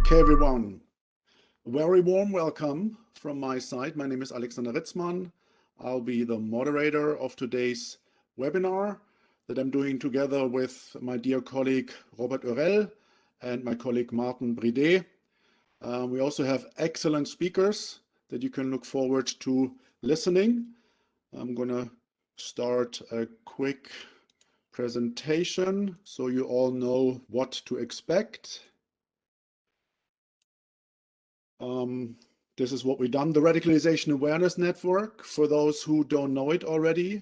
Okay, everyone, very warm welcome from my side. My name is Alexander Ritzmann. I'll be the moderator of today's webinar that I'm doing together with my dear colleague Robert Oerel and my colleague Martin Bridet. We also have excellent speakers that you can look forward to listening. I'm going to start a quick presentation so you all know what to expect. This is what we've done. The Radicalization Awareness Network, for those who don't know it already,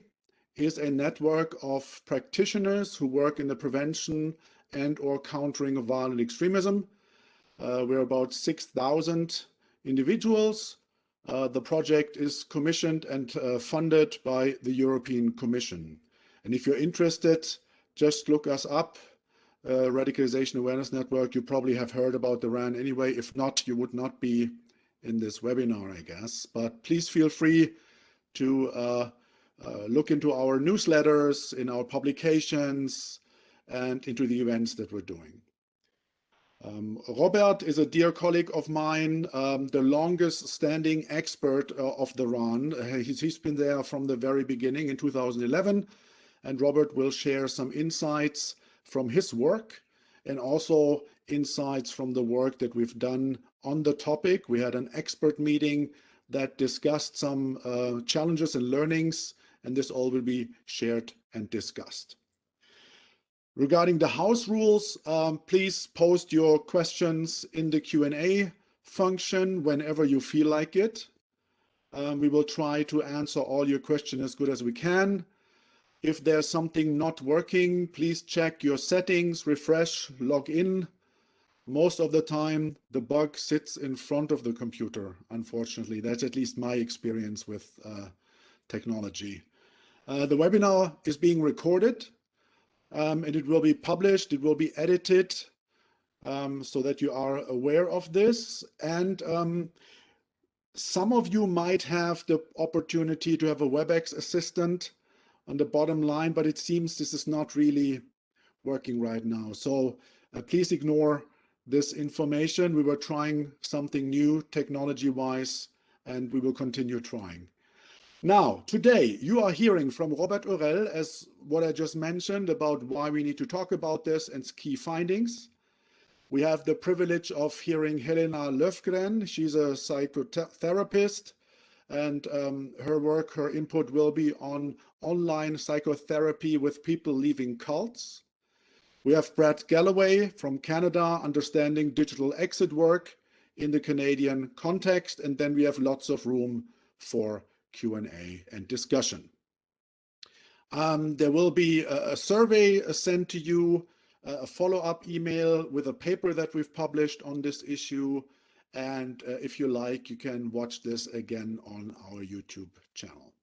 is a network of practitioners who work in the prevention and or countering of violent extremism. We're about 6,000 individuals. The project is commissioned and funded by the European Commission. And if you're interested, just look us up. Radicalization Awareness Network. You probably have heard about the RAN anyway. If not, you would not be in this webinar, I guess. But please feel free to look into our newsletters, in our publications, and into the events that we're doing. Robert is a dear colleague of mine, the longest standing expert of the RAN. He's been there from the very beginning in 2011, and Robert will share some insights from his work and also insights from the work that we've done on the topic. We had an expert meeting that discussed some challenges and learnings, and this all will be shared and discussed. Regarding the house rules, please post your questions in the Q&A function whenever you feel like it. We will try to answer all your questions as good as we can. If there's something not working, please check your settings, refresh, log in. Most of the time, the bug sits in front of the computer, unfortunately. That's at least my experience with technology. The webinar is being recorded, and it will be published, it will be edited, so that you are aware of this. And some of you might have the opportunity to have a WebEx assistant on the bottom line, but it seems this is not really working right now. So please ignore this information. We were trying something new technology-wise, and we will continue trying. Now, today, you are hearing from Robert Oerel, as what I just mentioned, about why we need to talk about this and key findings. We have the privilege of hearing Helena Löfgren. She's a psychotherapist, and her work, her input will be on online psychotherapy with people leaving cults. We have Brad Galloway from Canada, understanding digital exit work in the Canadian context, and then we have lots of room for Q&A and discussion. There will be a survey sent to you, a follow-up email with a paper that we've published on this issue. And if you like, you can watch this again on our YouTube channel.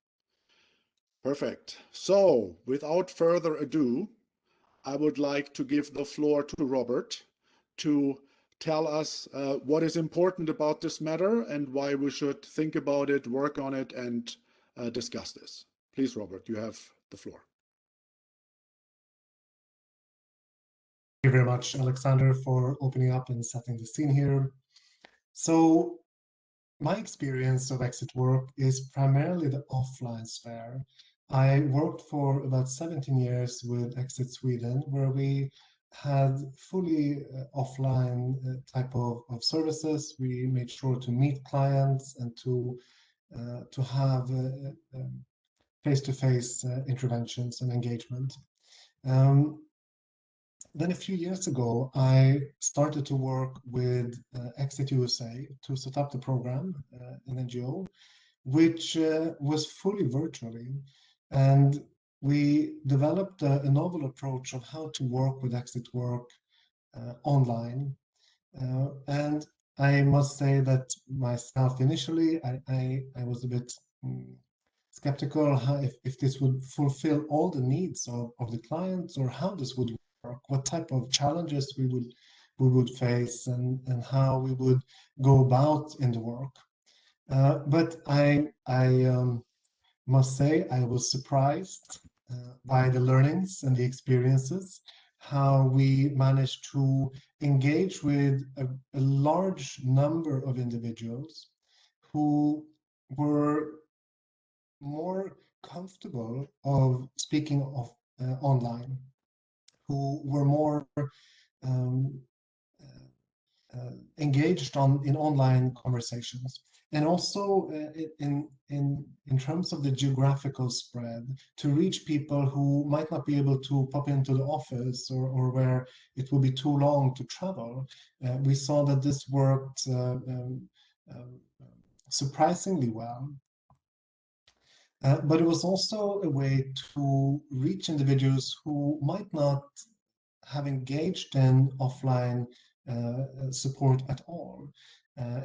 Perfect. So without further ado, I would like to give the floor to Robert to tell us what is important about this matter and why we should think about it, work on it, and discuss this. Please, Robert, you have the floor. Thank you very much, Alexander, for opening up and setting the scene here. So my experience of exit work is primarily the offline sphere. I worked for about 17 years with Exit Sweden, where we had fully offline type of services. We made sure to meet clients and to have face-to-face interventions and engagement. Then a few years ago, I started to work with Exit USA to set up the program, an NGO, which was fully virtually. And we developed a novel approach of how to work with exit work online. And I must say that myself, initially, I was a bit skeptical if this would fulfill all the needs of the clients, or how this would work, what type of challenges we would face, and how we would go about in the work. But I must say I was surprised by the learnings and the experiences, how we managed to engage with a large number of individuals who were more comfortable of speaking of online, who were more um, engaged in online conversations, and also in terms of the geographical spread, to reach people who might not be able to pop into the office, or where it will be too long to travel. We saw that this worked surprisingly well. But it was also a way to reach individuals who might not have engaged in offline support at all.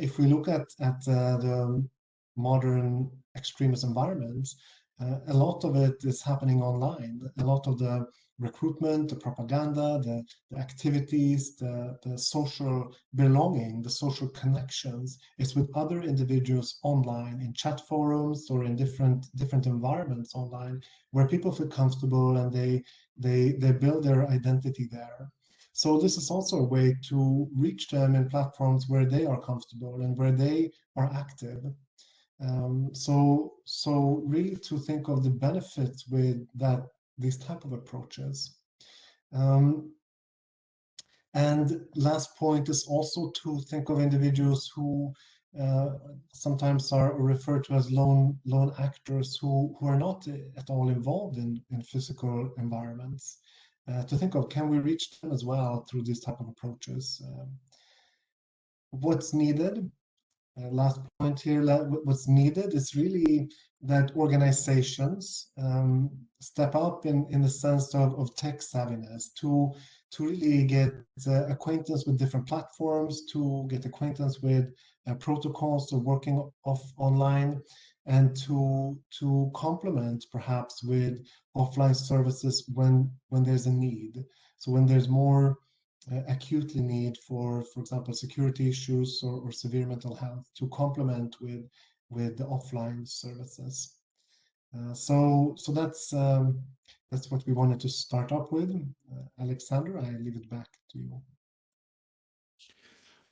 If we look at the modern extremist environments, a lot of it is happening online. A lot of the recruitment, the propaganda, the activities, the social belonging, the social connections is with other individuals online, in chat forums or in different environments online, where people feel comfortable and they build their identity there. So this is also a way to reach them in platforms where they are comfortable and where they are active. So really to think of the benefits with these type of approaches. And last point is also to think of individuals who sometimes are referred to as lone actors, who are not at all involved in physical environments. To think of, can we reach them as well through these type of approaches? What's needed? Last point here, what's needed is really that organizations step up in the sense of tech savviness, to really get acquaintance with different platforms, to get acquaintance with protocols of working online, and to complement perhaps with offline services when there's a need. So when there's more acutely need for example, security issues or severe mental health, to complement with the offline services. So that's what we wanted to start up with. Alexander, I leave it back to you.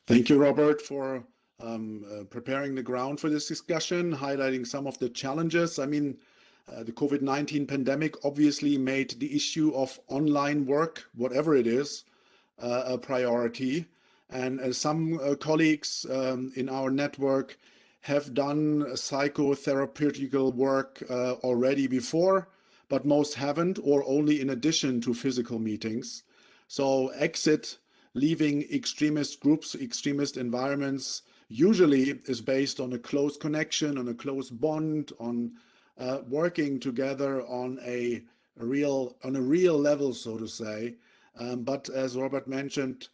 Thank you, Robert, for preparing the ground for this discussion, highlighting some of the challenges. I mean, the COVID-19 pandemic obviously made the issue of online work, whatever it is, a priority. And some colleagues in our network have done psychotherapeutical work already before, but most haven't, or only in addition to physical meetings. So leaving extremist groups, extremist environments, usually is based on a close connection, on a close bond, on working together on a real level, so to say. But as Robert mentioned,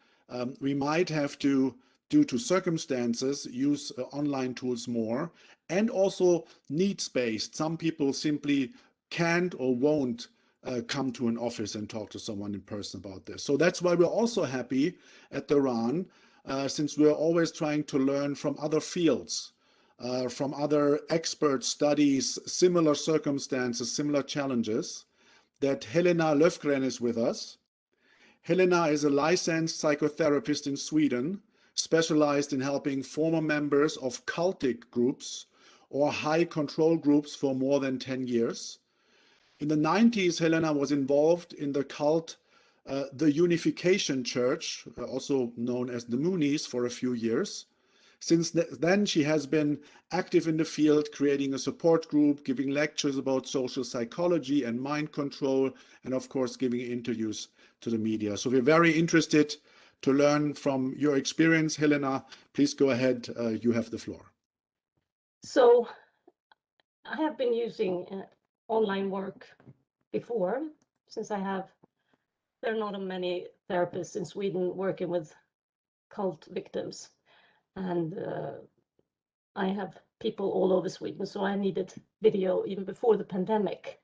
we might have to, due to circumstances, use online tools more, and also needs-based. Some people simply can't or won't come to an office and talk to someone in person about this. So that's why we're also happy at the RAN, since we're always trying to learn from other fields, from other expert studies, similar circumstances, similar challenges, that Helena Löfgren is with us. Helena is a licensed psychotherapist in Sweden, specialized in helping former members of cultic groups or high control groups for more than 10 years. In the 90s, Helena was involved in the cult, the Unification Church, also known as the Moonies, for a few years. Since then, she has been active in the field, creating a support group, giving lectures about social psychology and mind control, and of course, giving interviews to the media. So we're very interested to learn from your experience. Helena, please go ahead. You have the floor. So I have been using online work before, since there are not many therapists in Sweden working with cult victims. And I have people all over Sweden, so I needed video even before the pandemic.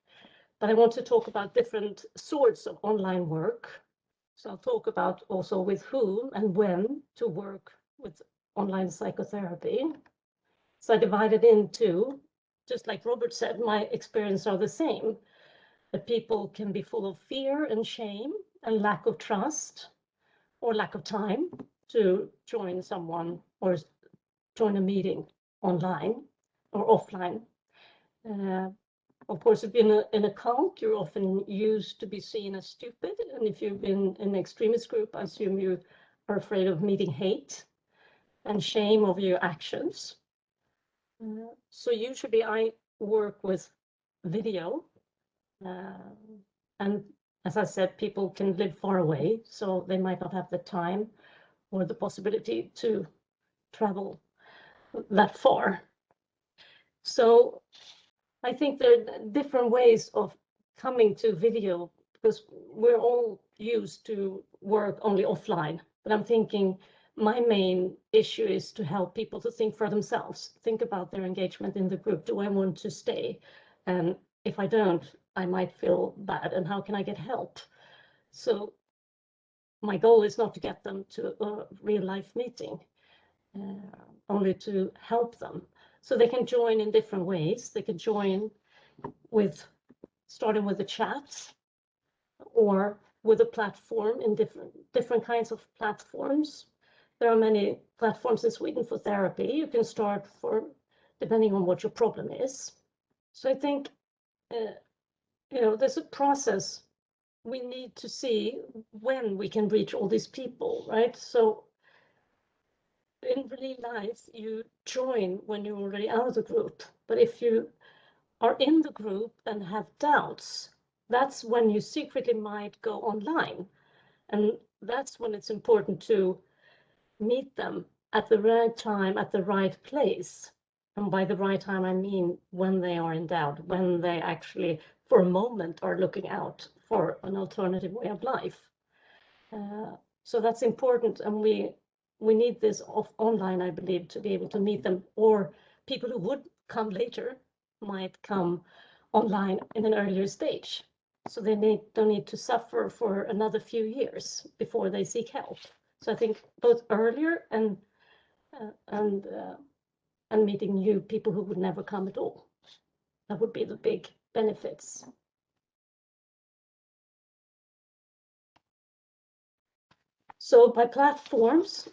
But I want to talk about different sorts of online work. So I'll talk about also with whom and when to work with online psychotherapy. So I divided into, just like Robert said, my experience are the same. that people can be full of fear and shame and lack of trust or lack of time to join someone or join a meeting online or offline. Of course, if you're in a cult, you're often used to be seen as stupid. And if you've been in an extremist group, I assume you are afraid of meeting hate and shame over your actions. So usually I work with video. And as I said, people can live far away, so they might not have the time or the possibility to travel that far. So I think there are different ways of coming to video, because we're all used to work only offline. But I'm thinking my main issue is to help people to think for themselves, think about their engagement in the group. Do I want to stay? And if I don't, I might feel bad. And how can I get help? So my goal is not to get them to a real life meeting, only to help them. So they can join in different ways. They can join with starting with the chat or with a platform in different kinds of platforms. There are many platforms in Sweden for therapy. You can start for depending on what your problem is. So I think there's a process. We need to see when we can reach all these people, right? So in real life, you join when you're already out of the group. But if you are in the group and have doubts, that's when you secretly might go online. And that's when it's important to meet them at the right time, at the right place. And by the right time, I mean when they are in doubt, when they actually, for a moment, are looking out for an alternative way of life. So that's important. And we need this online, I believe, to be able to meet them. Or people who would come later might come online in an earlier stage. So they don't need to suffer for another few years before they seek help. So I think both earlier and meeting new people who would never come at all. That would be the big benefits. So by platforms,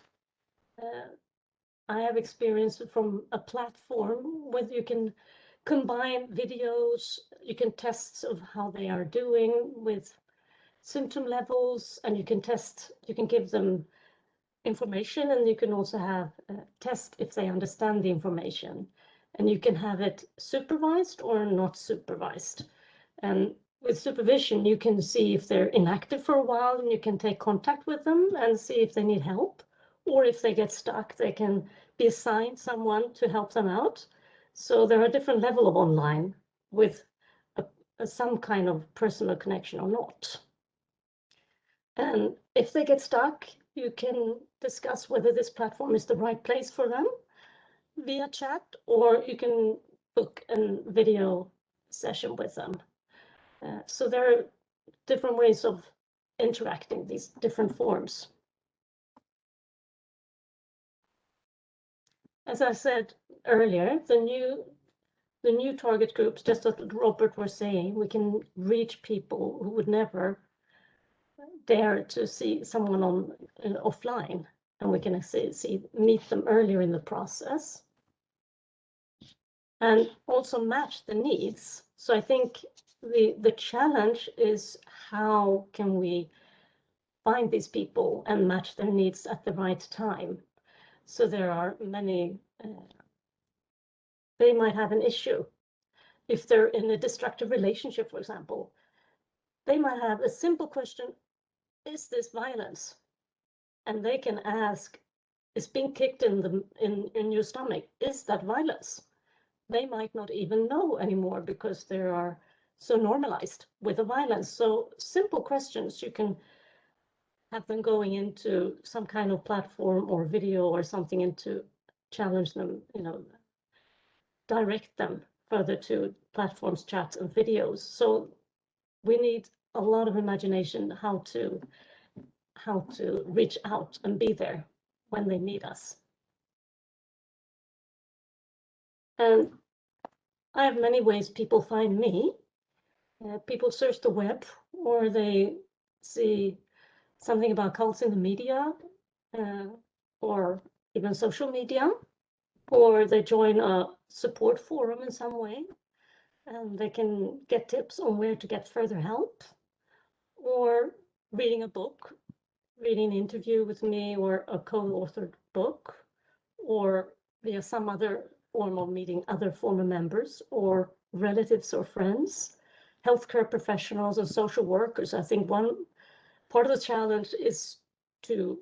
I have experience from a platform where you can combine videos, you can test of how they are doing with symptom levels, and you can give them information, and you can also have test if they understand the information. And you can have it supervised or not supervised. And with supervision, you can see if they're inactive for a while, and you can take contact with them and see if they need help. Or if they get stuck, they can be assigned someone to help them out. So there are different levels of online with some kind of personal connection or not. And if they get stuck, you can discuss whether this platform is the right place for them via chat, or you can book a video session with them. So there are different ways of interacting, these different forms. As I said earlier, the new target groups, just as Robert was saying, we can reach people who would never dare to see someone offline, and we can meet them earlier in the process and also match the needs. So I think the challenge is, how can we find these people and match their needs at the right time? So there are many, they might have an issue. If they're in a destructive relationship, for example, they might have a simple question: is this violence? And they can ask, is being kicked in your stomach, is that violence? They might not even know anymore because they are so normalized with the violence. So simple questions, you can have them going into some kind of platform or video or something, and to challenge them, direct them further to platforms, chats, and videos. So we need a lot of imagination how to reach out and be there when they need us. And I have many ways people find me. People search the web, or they see something about cults in the media, or even social media, or they join a support forum in some way, and they can get tips on where to get further help, or reading a book, reading an interview with me or a co-authored book, or via some other form of meeting other former members or relatives or friends, healthcare professionals and social workers. I think one part of the challenge is to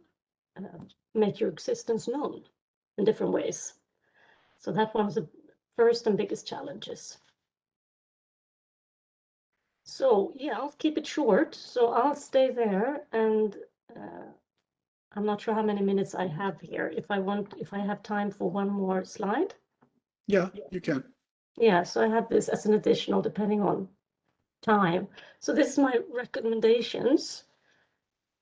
make your existence known in different ways. So that one of the first and biggest challenges. So yeah, I'll keep it short. So I'll stay there, and I'm not sure how many minutes I have here. If I have time for one more slide. Yeah, you can. Yeah, so I have this as an additional depending on time. So this is my recommendations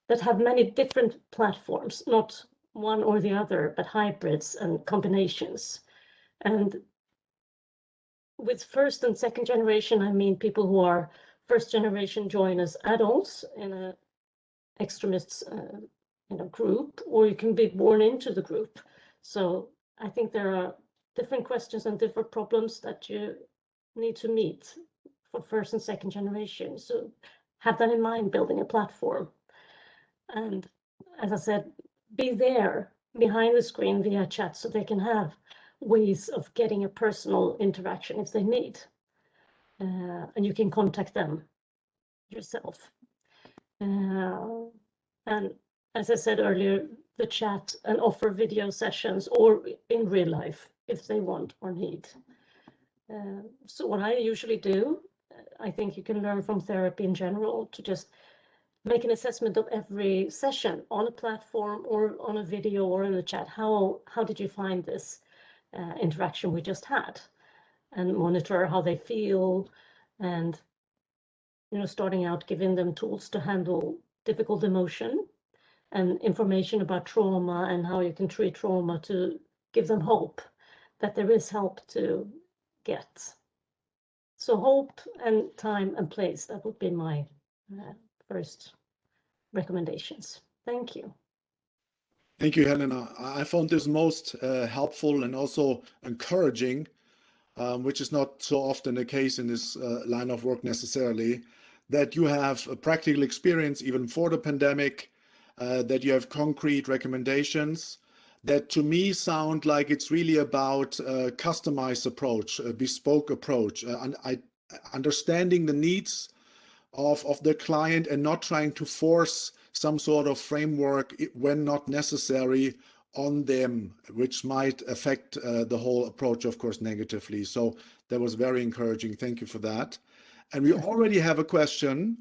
that have many different platforms, not one or the other, but hybrids and combinations. And with first and second generation, I mean people who are first generation join as adults in a extremists group, or you can be born into the group. So I think there are different questions and different problems that you need to meet for first and second generation. So have that in mind, building a platform. And as I said, be there behind the screen via chat so they can have ways of getting a personal interaction if they need. And you can contact them yourself. And as I said earlier, the chat and offer video sessions or in real life if they want or need. So what I usually do, I think you can learn from therapy in general, to just make an assessment of every session on a platform or on a video or in the chat. How did you find this interaction we just had? And monitor how they feel, and starting out giving them tools to handle difficult emotion and information about trauma and how you can treat trauma, to give them hope that there is help to get. So hope and time and place, that would be my first recommendations. Thank you. Thank you, Helena. I found this most helpful and also encouraging, which is not so often the case in this line of work necessarily, that you have a practical experience even for the pandemic, that you have concrete recommendations that to me sound like it's really about a customized approach, a bespoke approach, understanding the needs of the client and not trying to force some sort of framework when not necessary on them, which might affect the whole approach, of course, negatively. So that was very encouraging. Thank you for that. And we already have a question.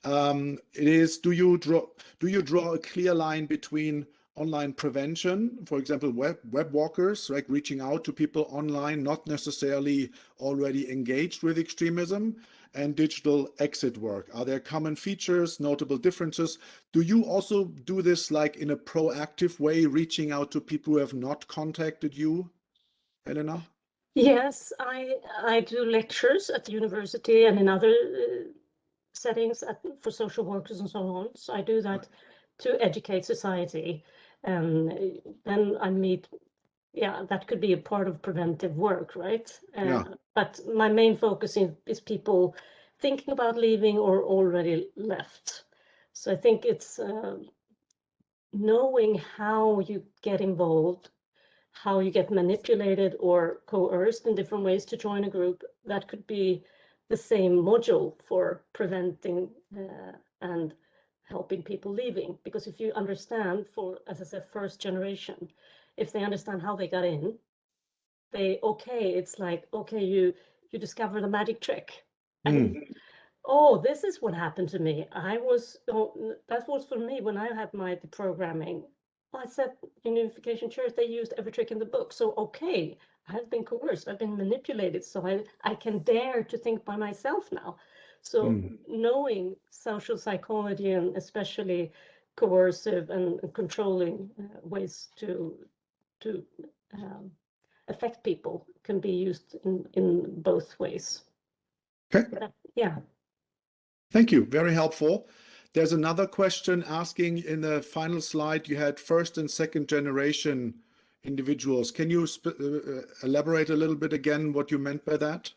It is, do you draw a clear line between online prevention, for example, web walkers, like reaching out to people online, not necessarily already engaged with extremism, and digital exit work? Are there common features, notable differences? Do you also do this like in a proactive way, reaching out to people who have not contacted you, Helena? Yes, I do lectures at the university and in other settings for social workers and so on. So I do that to educate society. And then I meet, that could be a part of preventive work, right? But my main focus is people thinking about leaving or already left. So I think it's knowing how you get involved, how you get manipulated or coerced in different ways to join a group. That could be the same module for preventing and helping people leaving. Because if you understand, for, as I said, first generation, if they understand how they got in, it's like, okay, you discover the magic trick. And oh, this is what happened to me. That was for me when I had my deprogramming. I said, Unification Church, they used every trick in the book. So, okay, I've been coerced, I've been manipulated, so I can dare to think by myself now. So knowing social psychology, and especially coercive and controlling ways to affect people, can be used in both ways. Okay. Yeah. Thank you. Very helpful. There's another question asking in the final slide, you had first and second generation individuals. Can you elaborate a little bit again what you meant by that?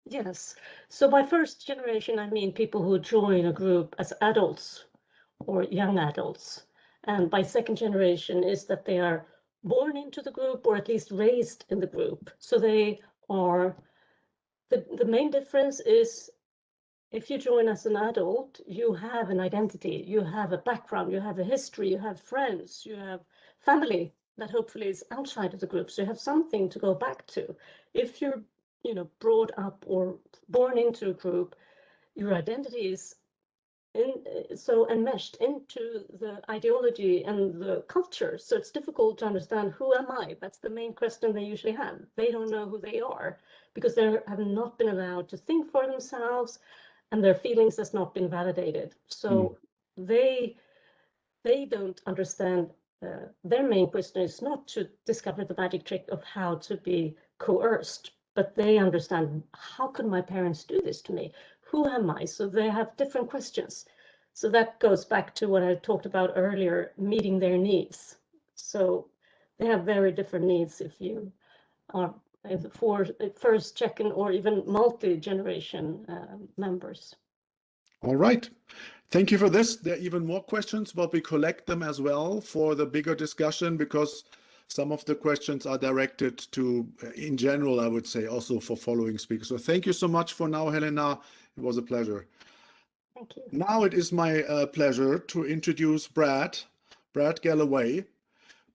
Yes. So by first generation, I mean people who join a group as adults or young adults. And by second generation is that they are born into the group or at least raised in the group. So they are, the main difference is if you join as an adult, you have an identity, you have a background, you have a history, you have friends, you have family that hopefully is outside of the group. So you have something to go back to. If you're, brought up or born into a group, your identity is so enmeshed into the ideology and the culture. So it's difficult to understand, who am I? That's the main question they usually have. They don't know who they are because they have not been allowed to think for themselves, and their feelings has not been validated. So they don't understand. Their main question is not to discover the magic trick of how to be coerced, but they understand, how could my parents do this to me? Who am I? So they have different questions. So that goes back to what I talked about earlier, meeting their needs. So they have very different needs if you are for first, second, or even multi-generation members. All right. Thank you for this. There are even more questions, but we collect them as well for the bigger discussion, because some of the questions are directed to, in general, I would say, also for following speakers. So thank you so much for now, Helena. It was a pleasure. Thank you. Now it is my pleasure to introduce Brad Galloway.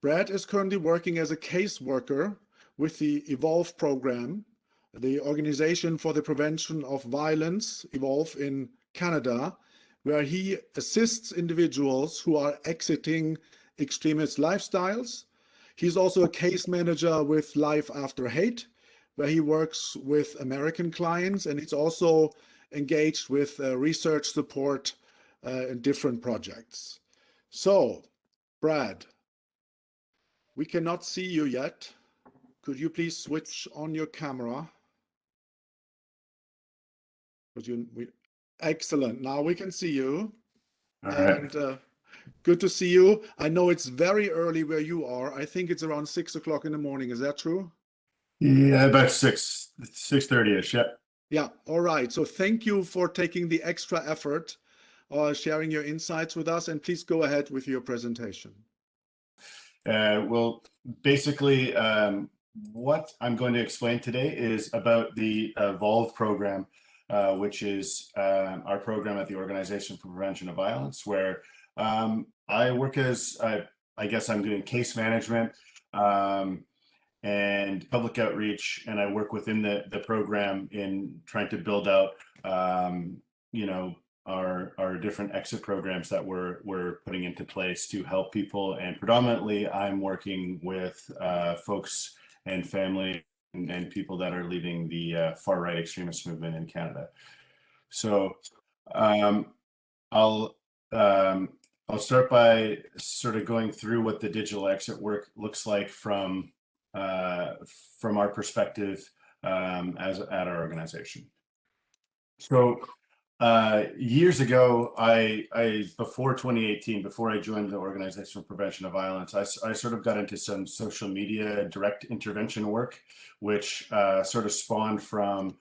Brad is currently working as a caseworker with the EVOLVE program, the Organization for the Prevention of Violence, EVOLVE in Canada, where he assists individuals who are exiting extremist lifestyles. He's also a case manager with Life After Hate, where he works with American clients, and he's also engaged with research support in different projects. So, Brad, we cannot see you yet. Could you please switch on your camera? Excellent. Now we can see you. All right. And good to see you. I know it's very early where you are. I think it's around 6 o'clock in the morning. Is that true? Yeah, about 6:30ish. Yeah. Yeah. All right. So thank you for taking the extra effort, sharing your insights with us, and please go ahead with your presentation. Well, basically, what I'm going to explain today is about the EVOLVE program, which is our program at the Organization for Prevention of Violence, where I work as, I guess I'm doing case management and public outreach, and I work within the program in trying to build out, our different exit programs that we're putting into place to help people. And predominantly, I'm working with folks and family and people that are leaving the far-right extremist movement in Canada. So I'll start by sort of going through what the digital exit work looks like from our perspective at our organization. So years ago, before 2018, before I joined the Organization for Prevention of Violence, I sort of got into some social media direct intervention work, which sort of spawned from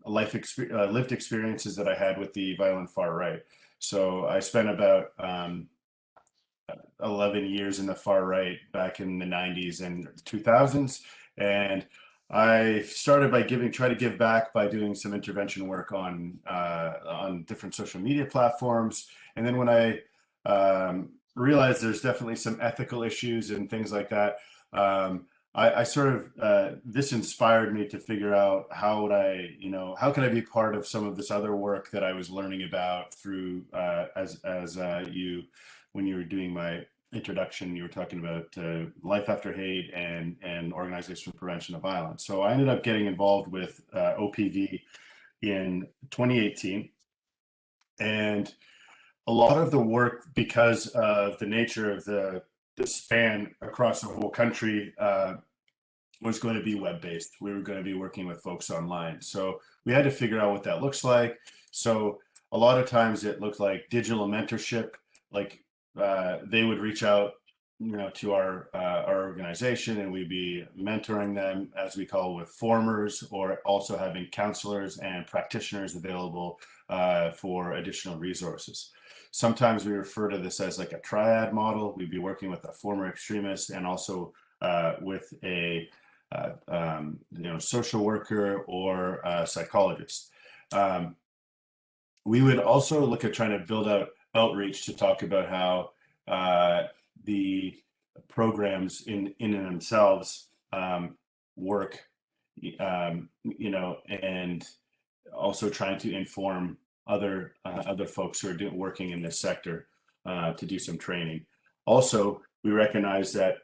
lived experiences that I had with the violent far right. So I spent about 11 years in the far right back in the 90s and 2000s, and I started by try to give back by doing some intervention work on different social media platforms. And then when I realized there's definitely some ethical issues and things like that, I sort of this inspired me to figure out how can I be part of some of this other work that I was learning about through when you were doing my introduction, you were talking about Life After Hate and Organization for Prevention of Violence. So I ended up getting involved with OPV in 2018, and a lot of the work, because of the nature of the span across the whole country, was going to be web-based. We were going to be working with folks online, so we had to figure out what that looks like. So a lot of times it looked like digital mentorship, like they would reach out, to our organization, and we'd be mentoring them, as we call, with formers, or also having counselors and practitioners available for additional resources. Sometimes we refer to this as like a triad model. We'd be working with a former extremist and also with a social worker or a psychologist. We would also look at trying to build out outreach to talk about how the programs in and themselves work, and also trying to inform other folks who are working in this sector to do some training. Also, we recognize that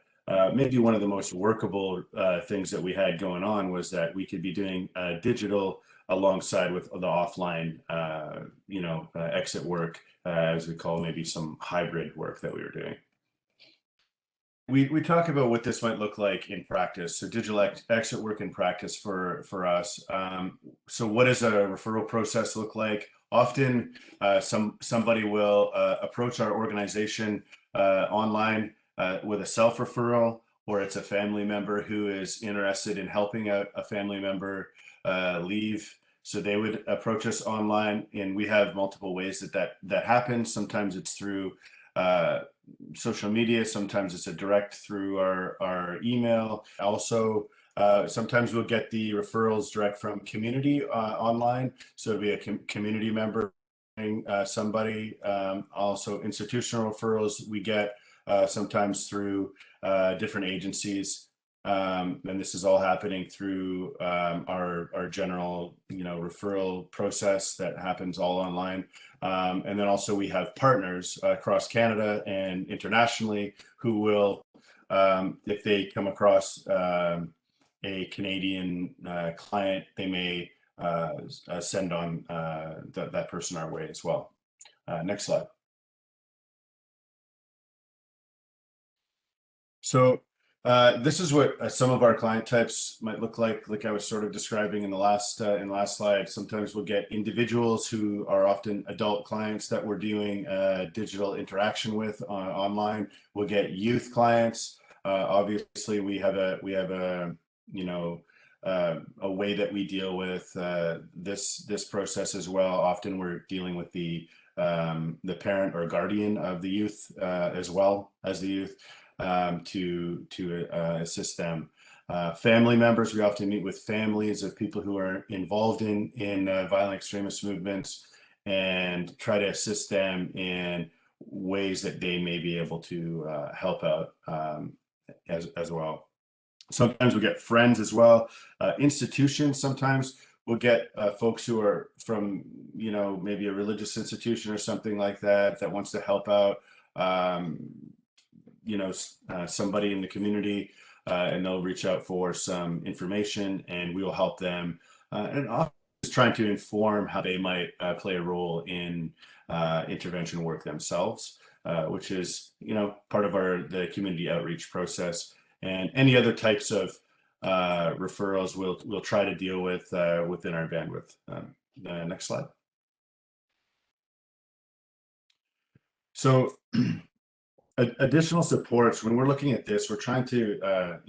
maybe one of the most workable things that we had going on was that we could be doing digital alongside with the offline, exit work, as we call maybe some hybrid work that we were doing. We talk about what this might look like in practice. So digital exit work in practice for us. So what does a referral process look like? Often somebody will approach our organization online with a self-referral, or it's a family member who is interested in helping a family member leave. So they would approach us online, and we have multiple ways that happens. Sometimes it's through social media, sometimes it's a direct through our email. Also, sometimes we'll get the referrals direct from community online. So it'll be a community member, somebody. Also institutional referrals we get sometimes through different agencies. And this is all happening through our general, referral process that happens all online. And then also we have partners across Canada and internationally who will, if they come across a Canadian client, they may send on that person our way as well. Next slide. So this is what some of our client types might look like I was sort of describing in the last slide. Sometimes we'll get individuals who are often adult clients that we're doing digital interaction with online. We'll get youth clients. Obviously, we have a way that we deal with this process as well. Often we're dealing with the parent or guardian of the youth as well as the youth. To assist them. Family members, we often meet with families of people who are involved in violent extremist movements and try to assist them in ways that they may be able to help out as well. Sometimes we get friends as well. Institutions, sometimes we'll get folks who are from, maybe a religious institution or something like that wants to help out. Somebody in the community, and they'll reach out for some information, and we will help them. And often just trying to inform how they might play a role in intervention work themselves, which is, part of the community outreach process. And any other types of referrals we'll try to deal with within our bandwidth. Next slide. So. Additional supports, when we're looking at this, we're trying to,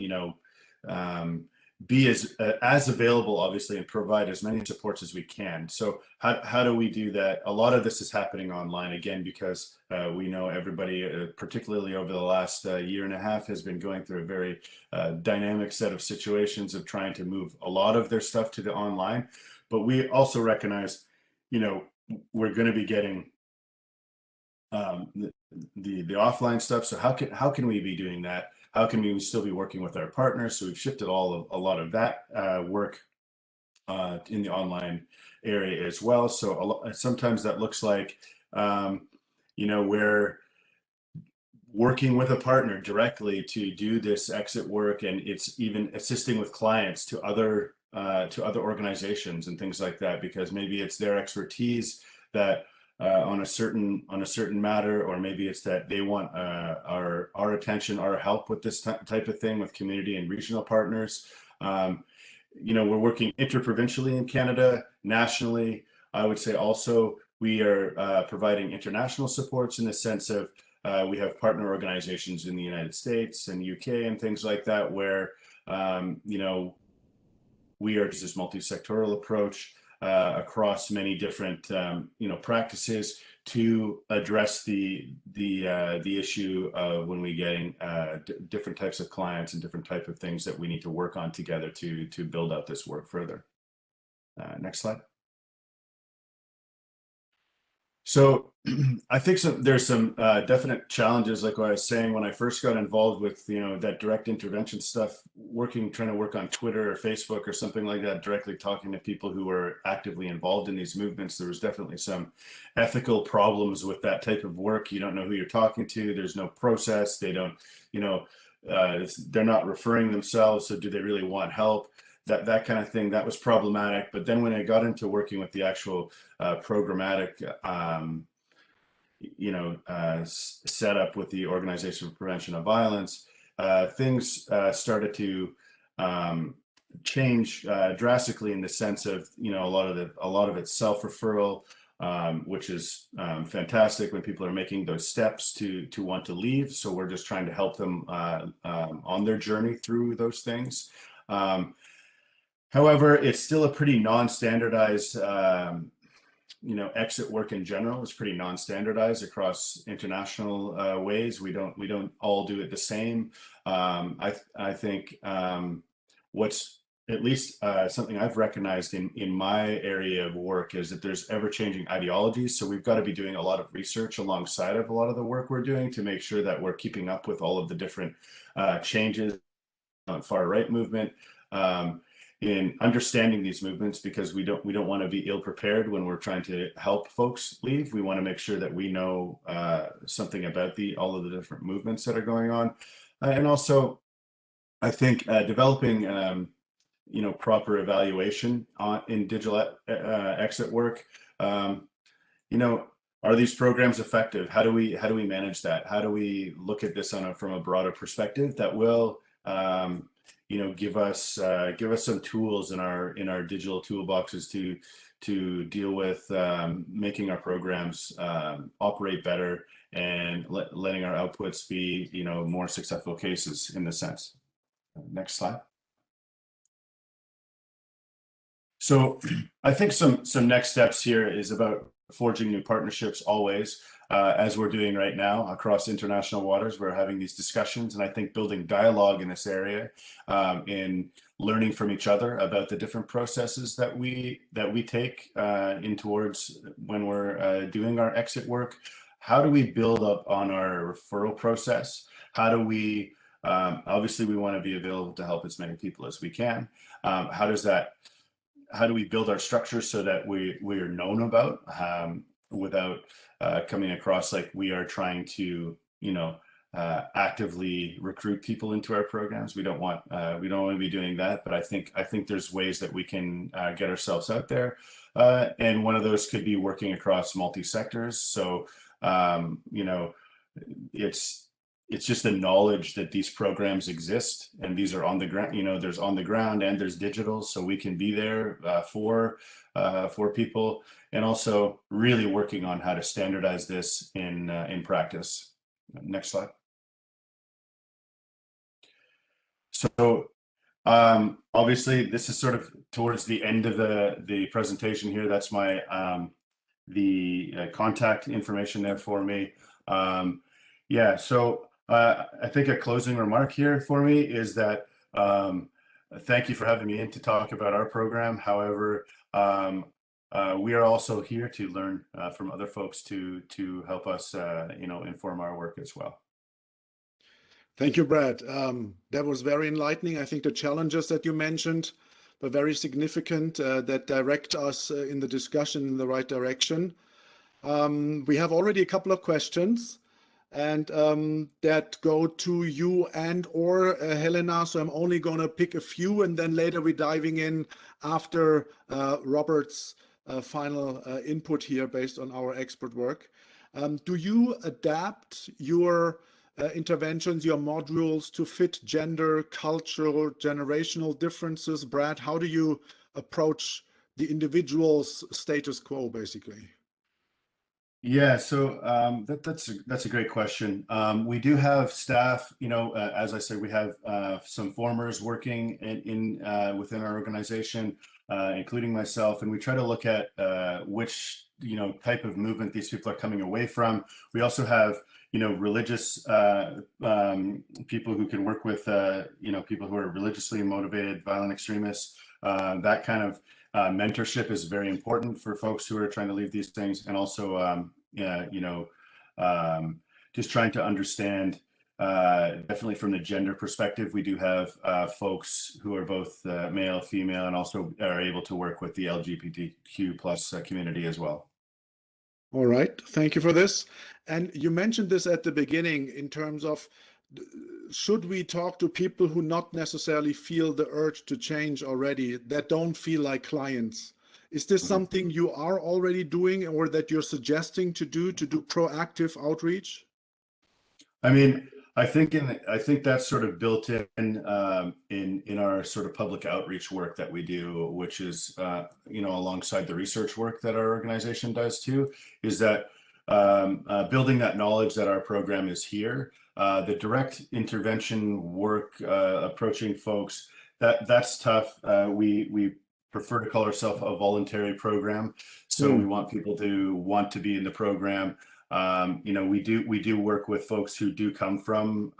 be as available, obviously, and provide as many supports as we can. So how do we do that? A lot of this is happening online, again, because we know everybody, particularly over the last year and a half, has been going through a very dynamic set of situations of trying to move a lot of their stuff to the online. But we also recognize, we're going to be getting the offline stuff. So how can we be doing that? How can we still be working with our partners? So we've shifted a lot of that work in the online area as well. So sometimes that looks like we're working with a partner directly to do this exit work, and it's even assisting with clients to other organizations and things like that, because maybe it's their expertise that on a certain matter, or maybe it's that they want our attention, our help with this type of thing with community and regional partners. We're working interprovincially in Canada, nationally. I would say also We are providing international supports in the sense of we have partner organizations in the United States and UK and things like that, where you know, we are just this multi-sectoral approach across many different you know, practices to address the issue of when we getting different types of clients and different type of things that we need to work on together to build out this work further. Next slide. So I think there's some definite challenges, like what I was saying when I first got involved with, you know, that direct intervention stuff, trying to work on Twitter or Facebook or something like that, directly talking to people who were actively involved in these movements. There was definitely some ethical problems with that type of work. You don't know who you're talking to. There's no process. They don't, you know, they're not referring themselves. So do they really want help? That kind of thing, that was problematic. But then when I got into working with the actual programmatic, you know, setup with the Organization for Prevention of Violence, things started to change drastically in the sense of, you know, a lot of it's self-referral, which is fantastic when people are making those steps to want to leave. So we're just trying to help them on their journey through those things. However, it's still a pretty non-standardized, you know, exit work in general is pretty non-standardized across international ways. We don't all do it the same. I think what's at least something I've recognized in my area of work is that there's ever-changing ideologies. So we've got to be doing a lot of research alongside of a lot of the work we're doing to make sure that we're keeping up with all of the different changes on far-right movement. In understanding these movements, because we don't want to be ill prepared when we're trying to help folks leave. We want to make sure that we know something about all of the different movements that are going on, and also I think developing you know, proper evaluation in digital exit work. You know, are these programs effective? How do we manage that? How do we look at this from a broader perspective that will you know, give us some tools in our digital toolboxes to deal with making our programs operate better and letting our outputs be, you know, more successful cases in the sense. Next slide. So I think some next steps here is about forging new partnerships always, as we're doing right now across international waters. We're having these discussions, and I think building dialogue in this area, in learning from each other about the different processes that we take in towards when we're doing our exit work. How do we build up on our referral process? How do we obviously we want to be available to help as many people as we can. How do we build our structure so that we are known about without coming across like we are trying to, you know, actively recruit people into our programs? We don't want to be doing that, but I think there's ways that we can get ourselves out there, and one of those could be working across multi-sectors. So you know, it's just the knowledge that these programs exist, and these are on the ground. You know, there's on the ground and there's digital, so we can be there for people, and also really working on how to standardize this in practice. Next slide. So obviously this is sort of towards the end of the presentation here. That's my the contact information there for me. Yeah, so I think a closing remark here for me is that thank you for having me in to talk about our program. However, we are also here to learn from other folks to help us, you know, inform our work as well. Thank you, Brad. That was very enlightening. I think the challenges that you mentioned were very significant, that direct us in the discussion in the right direction. We have already a couple of questions, and that go to you and or Helena. So I'm only going to pick a few, and then later we're diving in after Robert's final input here based on our expert work. Do you adapt your interventions, your modules to fit gender, cultural, generational differences? Brad, how do you approach the individual's status quo, basically? Yeah, so that's a great question. We do have staff, as I said, we have some formers working within our organization, including myself, and we try to look at which type of movement these people are coming away from. We also have religious people who can work with people who are religiously motivated, violent extremists. That kind of mentorship is very important for folks who are trying to leave these things, and also just trying to understand, definitely from the gender perspective, we do have folks who are both male, female, and also are able to work with the LGBTQ plus community as well. All right, thank you for this. And you mentioned this at the beginning in terms of, should we talk to people who not necessarily feel the urge to change already, that don't feel like clients? Is this something you are already doing, or that you're suggesting to do proactive outreach? I mean, I think that's sort of built in our sort of public outreach work that we do, which is alongside the research work that our organization does too, is that building that knowledge that our program is here. The direct intervention work, approaching folks, that's tough. We prefer to call ourselves a voluntary program, so we want people to want to be in the program. We do work with folks who do come from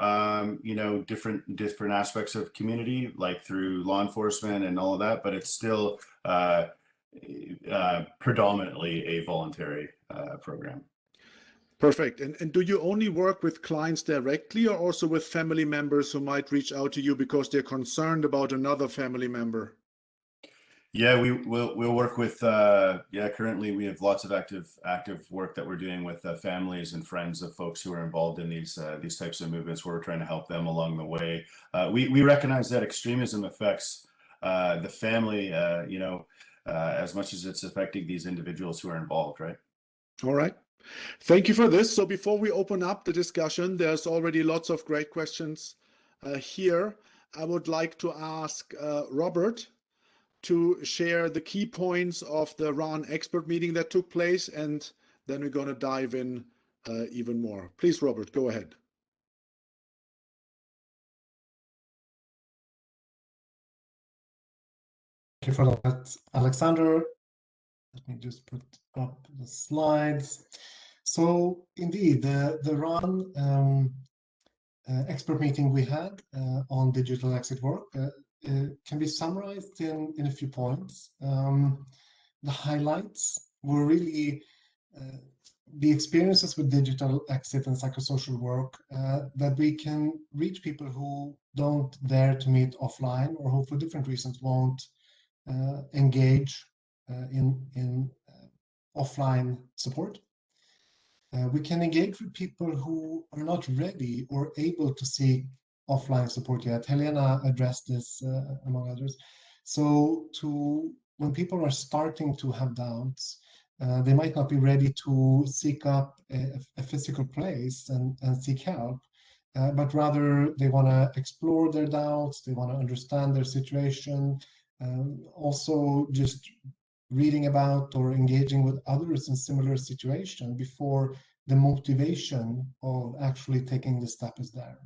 different aspects of community, like through law enforcement and all of that, but it's still predominantly a voluntary program. Perfect. And do you only work with clients directly, or also with family members who might reach out to you because they're concerned about another family member? Yeah, we'll work with currently we have lots of active work that we're doing with families and friends of folks who are involved in these types of movements, where we're trying to help them along the way. We recognize that extremism affects the family as much as it's affecting these individuals who are involved, right? All right. Thank you for this. So before we open up the discussion, there's already lots of great questions here. I would like to ask Robert to share the key points of the RAN expert meeting that took place, and then we're going to dive in even more. Please, Robert, go ahead. Thank you for that, Alexander. Let me just put up the slides. So indeed, the RAN expert meeting we had on digital exit work can be summarized in a few points. The highlights were really the experiences with digital exit and psychosocial work, that we can reach people who don't dare to meet offline, or who for different reasons won't engage in offline support. We can engage with people who are not ready or able to seek offline support yet. Helena addressed this among others. So when people are starting to have doubts, they might not be ready to seek up a physical place and seek help, but rather they want to explore their doubts, they want to understand their situation, also just reading about or engaging with others in similar situation before the motivation of actually taking the step is there.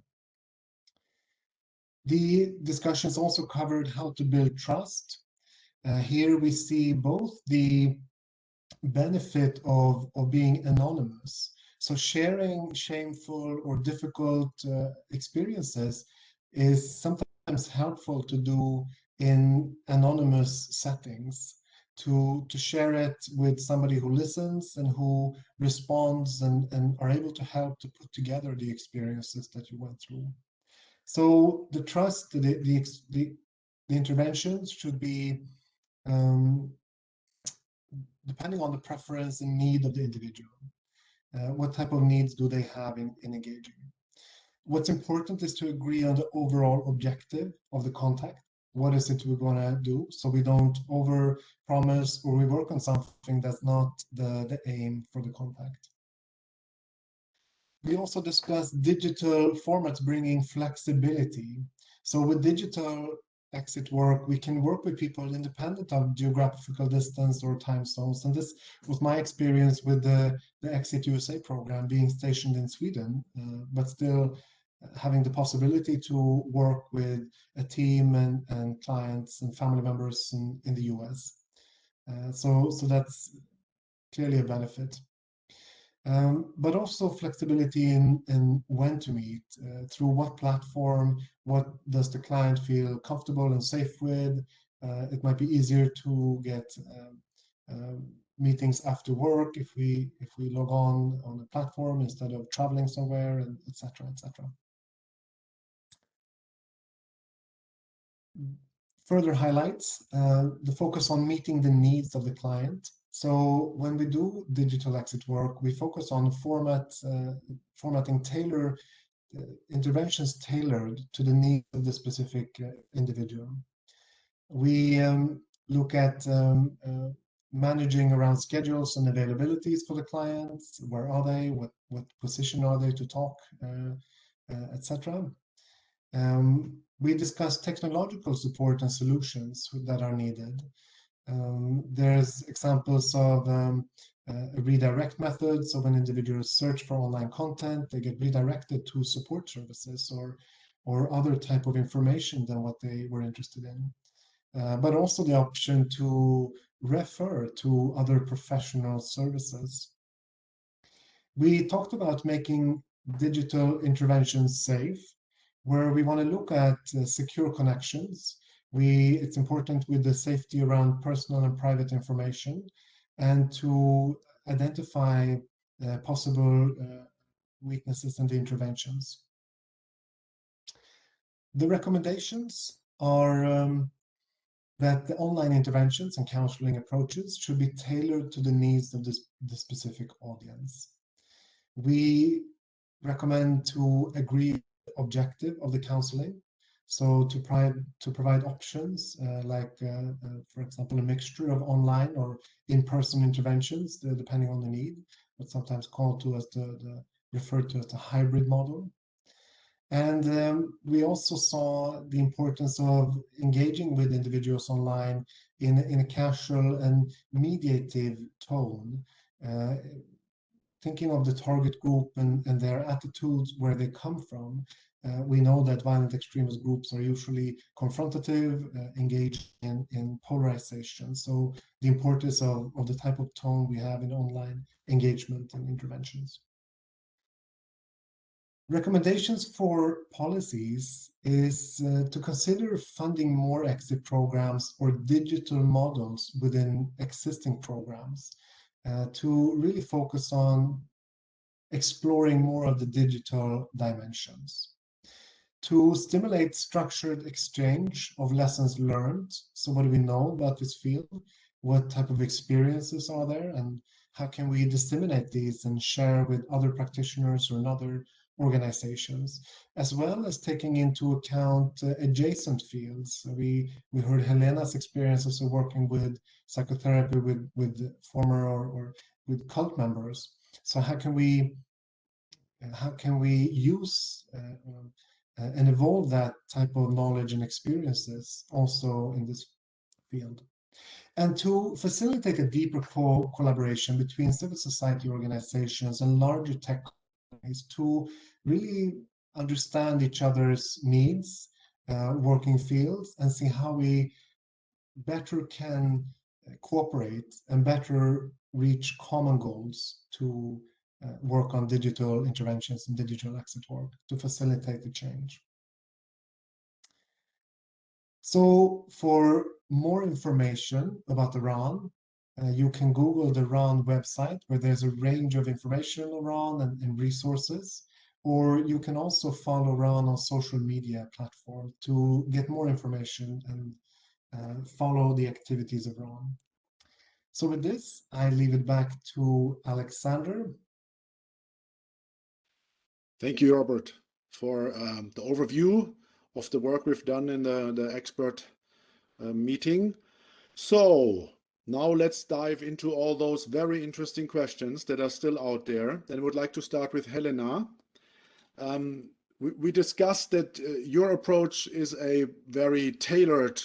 The discussions also covered how to build trust. Here we see both the benefit of being anonymous. So sharing shameful or difficult experiences is sometimes helpful to do in anonymous settings, to share it with somebody who listens and who responds and are able to help to put together the experiences that you went through. So the trust, the interventions should be depending on the preference and need of the individual. What type of needs do they have in engaging? What's important is to agree on the overall objective of the contact. What is it we're going to do, so we don't over-promise or we work on something that's not the aim for the contact. We also discussed digital formats bringing flexibility. So with digital exit work, we can work with people independent of geographical distance or time zones. And this was my experience with the Exit USA program, being stationed in Sweden, but still having the possibility to work with a team and clients and family members in the US. So that's clearly a benefit. But also flexibility in when to meet, through what platform, what does the client feel comfortable and safe with. It might be easier to get meetings after work if we log on a platform instead of traveling somewhere, and etc. etc. Further highlights, the focus on meeting the needs of the client. So when we do digital exit work, we focus on formatting interventions tailored to the needs of the specific individual. We look at managing around schedules and availabilities for the clients. Where are they? What position are they to talk, etc. We discuss technological support and solutions that are needed. There's examples of a redirect method. So when individuals search for online content, they get redirected to support services or other type of information than what they were interested in. But also the option to refer to other professional services. We talked about making digital interventions safe, where we want to look at secure connections. It's important with the safety around personal and private information, and to identify possible weaknesses in the interventions. The recommendations are that the online interventions and counseling approaches should be tailored to the needs of the specific audience. We recommend to agree objective of the counseling, so to provide options like, for example, a mixture of online or in-person interventions, depending on the need, but sometimes referred to as the hybrid model. And we also saw the importance of engaging with individuals online in a casual and mediative tone, thinking of the target group and their attitudes, where they come from. We know that violent extremist groups are usually confrontative, engaged in polarization. So the importance of the type of tone we have in online engagement and interventions. Recommendations for policies is to consider funding more exit programs or digital models within existing programs, to really focus on exploring more of the digital dimensions. To stimulate structured exchange of lessons learned. So what do we know about this field? What type of experiences are there? And how can we disseminate these and share with other practitioners or other organizations, as well as taking into account adjacent fields. We heard Helena's experiences of working with psychotherapy with former or with cult members. So how can we use and evolve that type of knowledge and experiences also in this field? And to facilitate a deeper collaboration between civil society organizations and larger tech companies to really understand each other's needs, working fields, and see how we better can cooperate and better reach common goals to work on digital interventions and digital exit work to facilitate the change. So for more information about the RAN, you can Google the RAN website, where there's a range of information on RAN and resources, or you can also follow RAN on social media platforms to get more information and follow the activities of RAN. So with this, I leave it back to Alexander. Thank you, Robert, for the overview of the work we've done in the expert meeting. So now let's dive into all those very interesting questions that are still out there. And I would like to start with Helena. we discussed that your approach is a very tailored,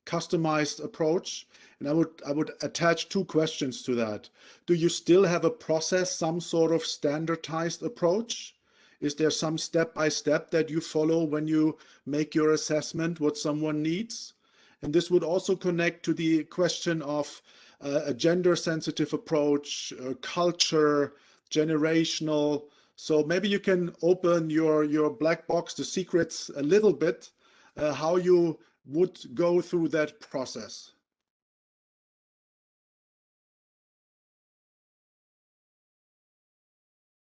customized approach. And I would attach two questions to that. Do you still have a process, some sort of standardized approach? Is there some step-by-step that you follow when you make your assessment, what someone needs? And this would also connect to the question of a gender-sensitive approach, culture, generational. So maybe you can open your black box, the secrets a little bit, how you would go through that process.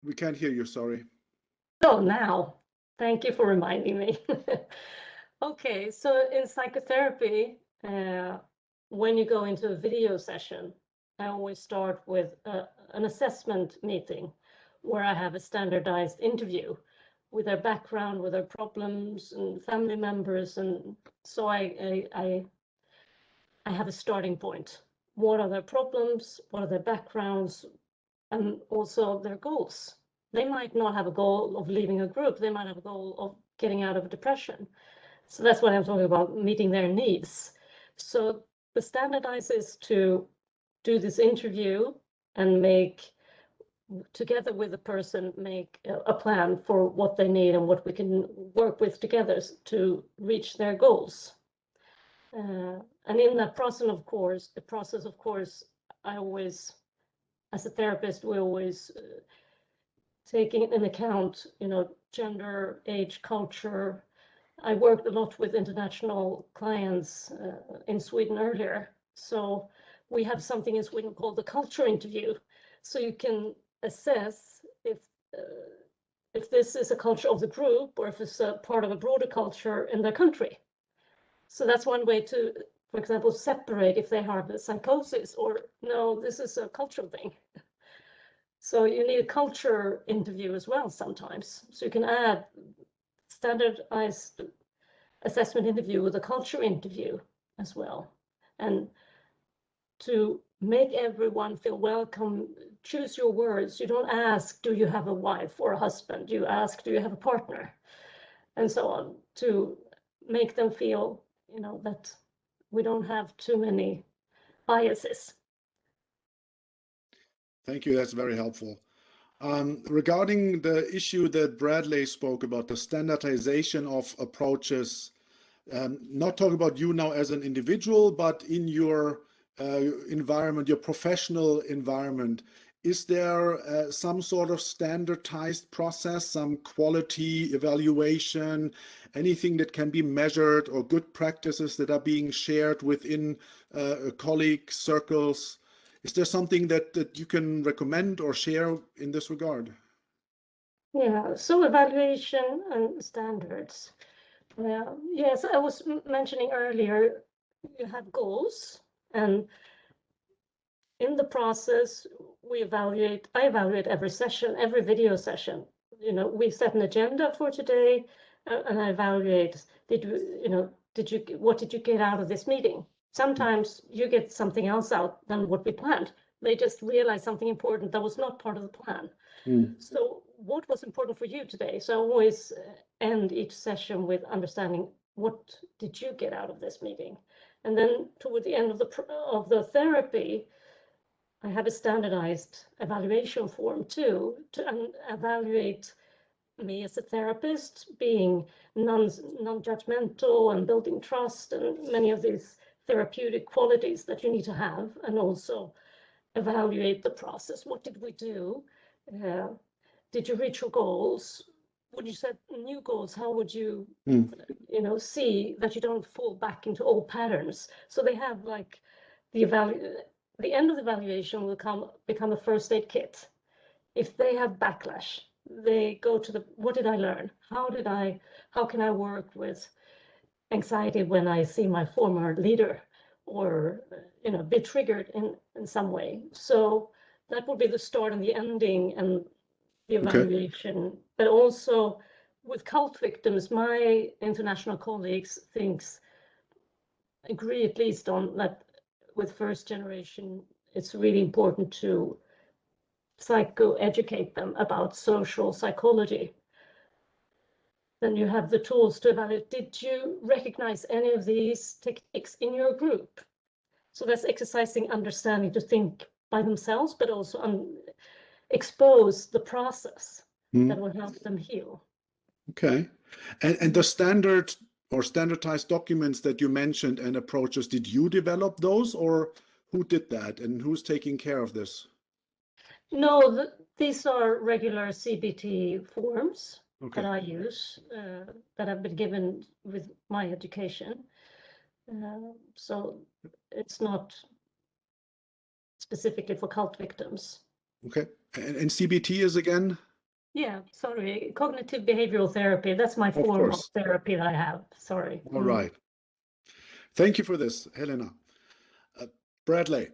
We can't hear you, sorry. Oh, now, thank you for reminding me. Okay, so in psychotherapy, when you go into a video session, I always start with an assessment meeting where I have a standardized interview with their background, with their problems and family members. And so I have a starting point. What are their problems? What are their backgrounds? And also their goals. They might not have a goal of leaving a group. They might have a goal of getting out of depression. So that's what I'm talking about, meeting their needs. So the standardize is to do this interview and make, together with the person, make a plan for what they need and what we can work with together to reach their goals. And in that process, of course, I always, as a therapist, we always taking into account, gender, age, culture. I worked a lot with international clients in Sweden earlier. So we have something in Sweden called the culture interview. So you can assess if this is a culture of the group or if it's a part of a broader culture in their country. So that's one way to, for example, separate if they have a psychosis or no, this is a cultural thing. So you need a culture interview as well sometimes. So you can add standardized assessment interview with a culture interview as well. And to make everyone feel welcome, choose your words. You don't ask, do you have a wife or a husband? You ask, do you have a partner? And so on, to make them feel, that we don't have too many biases. Thank you, that's very helpful. Regarding the issue that Bradley spoke about, the standardization of approaches, not talking about you now as an individual, but in your environment, your professional environment, is there some sort of standardized process, some quality evaluation, anything that can be measured, or good practices that are being shared within colleague circles? Is there something that you can recommend or share in this regard? Yeah, so evaluation and standards. Yes, I was mentioning earlier, you have goals, and in the process, I evaluate every session, every video session. We set an agenda for today, and I evaluate, what did you get out of this meeting? Sometimes you get something else out than what we planned. They just realized something important that was not part of the plan. So what was important for you today? So I always end each session with understanding, what did you get out of this meeting? And then toward the end of the therapy, I have a standardized evaluation form too, to evaluate me as a therapist, being non-judgmental and building trust and many of these therapeutic qualities that you need to have, and also evaluate the process. What did we do? Did you reach your goals? When you set new goals, how would you, see that you don't fall back into old patterns? So they have like the end of the evaluation will become a first aid kit. If they have backlash, they go to what did I learn? How can I work with anxiety when I see my former leader or, be triggered in some way? So that would be the start and the ending and the evaluation. Okay. But also with cult victims, my international colleagues agree at least on that with first generation, it's really important to psychoeducate them about social psychology. then you have the tools to evaluate. Did you recognize any of these techniques in your group? So that's exercising understanding to think by themselves, but also expose the process that will help them heal. Okay. And the standard or standardized documents that you mentioned and approaches, did you develop those, or who did that, and who's taking care of this? No, these are regular CBT forms Okay. that I use, that have been given with my education. So it's not specifically for cult victims. Okay. And CBT is again? Yeah, sorry, cognitive behavioral therapy. That's my form of therapy that I have. Sorry. All right. Thank you for this, Helena. Bradley,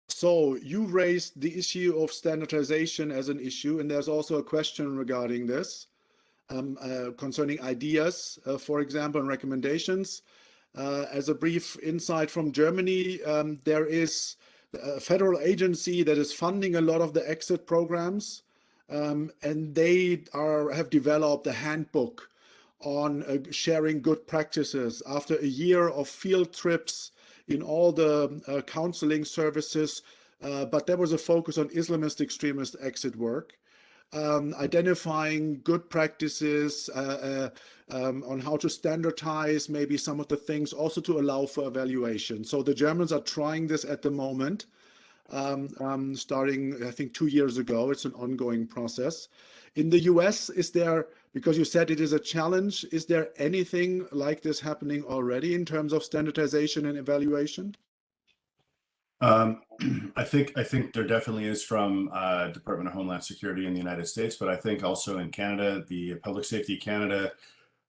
so you raised the issue of standardization as an issue, and there's also a question regarding this, concerning ideas, for example, and recommendations. As a brief insight from Germany, there is a federal agency that is funding a lot of the exit programs, and they have developed a handbook on sharing good practices. After a year of field trips in all the counseling services, but there was a focus on Islamist extremist exit work, identifying good practices on how to standardize maybe some of the things, also to allow for evaluation. So the Germans are trying this at the moment, starting, I think, 2 years ago. It's an ongoing process. In the US, is there, because you said it is a challenge, is there anything like this happening already in terms of standardization and evaluation? I think there definitely is from Department of Homeland Security in the United States, but I think also in Canada, the Public Safety Canada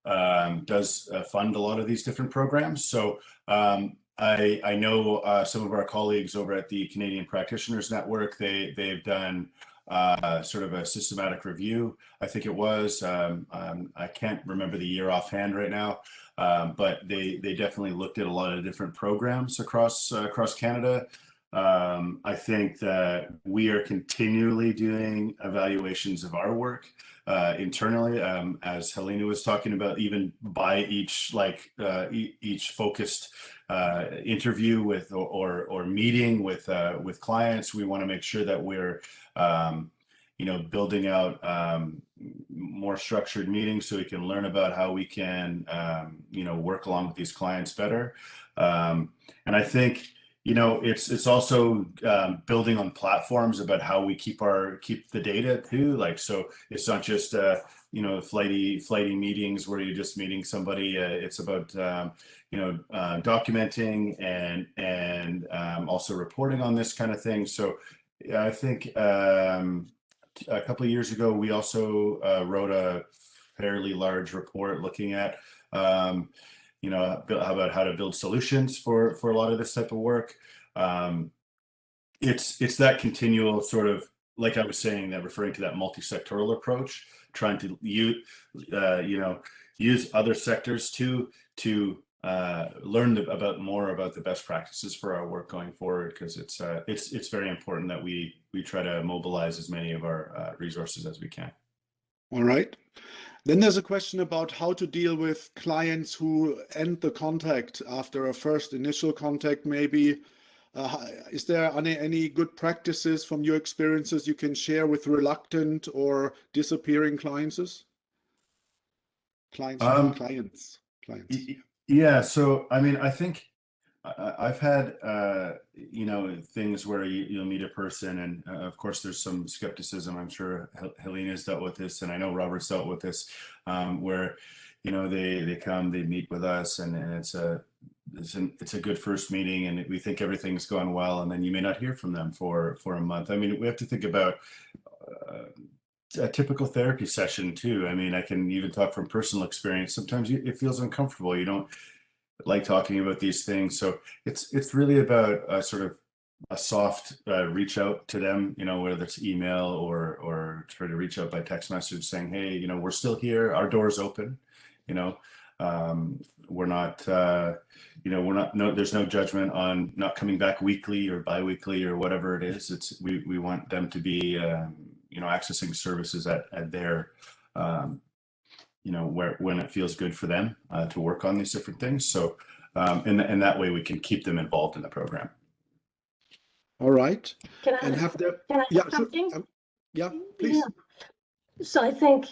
does fund a lot of these different programs. So I know some of our colleagues over at the Canadian Practitioners Network, they've done sort of a systematic review. I think it was, I can't remember the year offhand right now, but they definitely looked at a lot of different programs across Canada. I think that we are continually doing evaluations of our work internally, as Helena was talking about, even by each each focused interview with or meeting with clients. We want to make sure that we're building out more structured meetings so we can learn about how we can work along with these clients better. And I think it's also building on platforms about how we keep the data too. Like, so it's not just flighty meetings where you're just meeting somebody. It's about documenting and also reporting on this kind of thing. So I think a couple of years ago we also wrote a fairly large report looking at about how to build solutions for a lot of this type of work. It's that continual sort of, like I was saying, that referring to that multi-sectoral approach, trying to use other sectors to learn more about the best practices for our work going forward, because it's very important that we try to mobilize as many of our resources as we can. All right. Then there's a question about how to deal with clients who end the contact after a first initial contact, maybe. Is there any good practices from your experiences you can share with reluctant or disappearing clients? Clients. Yeah. So, I mean, I think I've had, things where you'll meet a person, and of course there's some skepticism. I'm sure Helena's dealt with this, and I know Robert's dealt with this, where, they come, they meet with us, and it's a good first meeting, and we think everything's gone well, and then you may not hear from them for a month. I mean, we have to think about a typical therapy session too. I mean, I can even talk from personal experience. Sometimes it feels uncomfortable. You don't like talking about these things. So it's really about sort of a soft reach out to them, whether it's email or try to reach out by text message saying, hey, we're still here. Our door's open. We're not, there's no judgment on not coming back weekly or biweekly or whatever it is. We want them to be, accessing services at their when it feels good for them to work on these different things. So in that way, we can keep them involved in the program. All right. Can And I have the can I yeah, add something? sure. Yeah, please. Yeah. So I think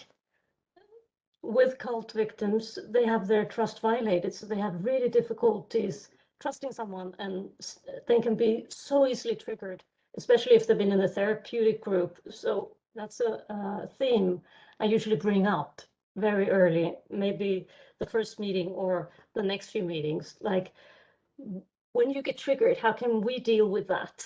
with cult victims, they have their trust violated, so they have really difficulties trusting someone, and they can be so easily triggered, especially if they've been in a therapeutic group. So that's a theme I usually bring up very early, maybe the first meeting or the next few meetings. Like, when you get triggered, how can we deal with that?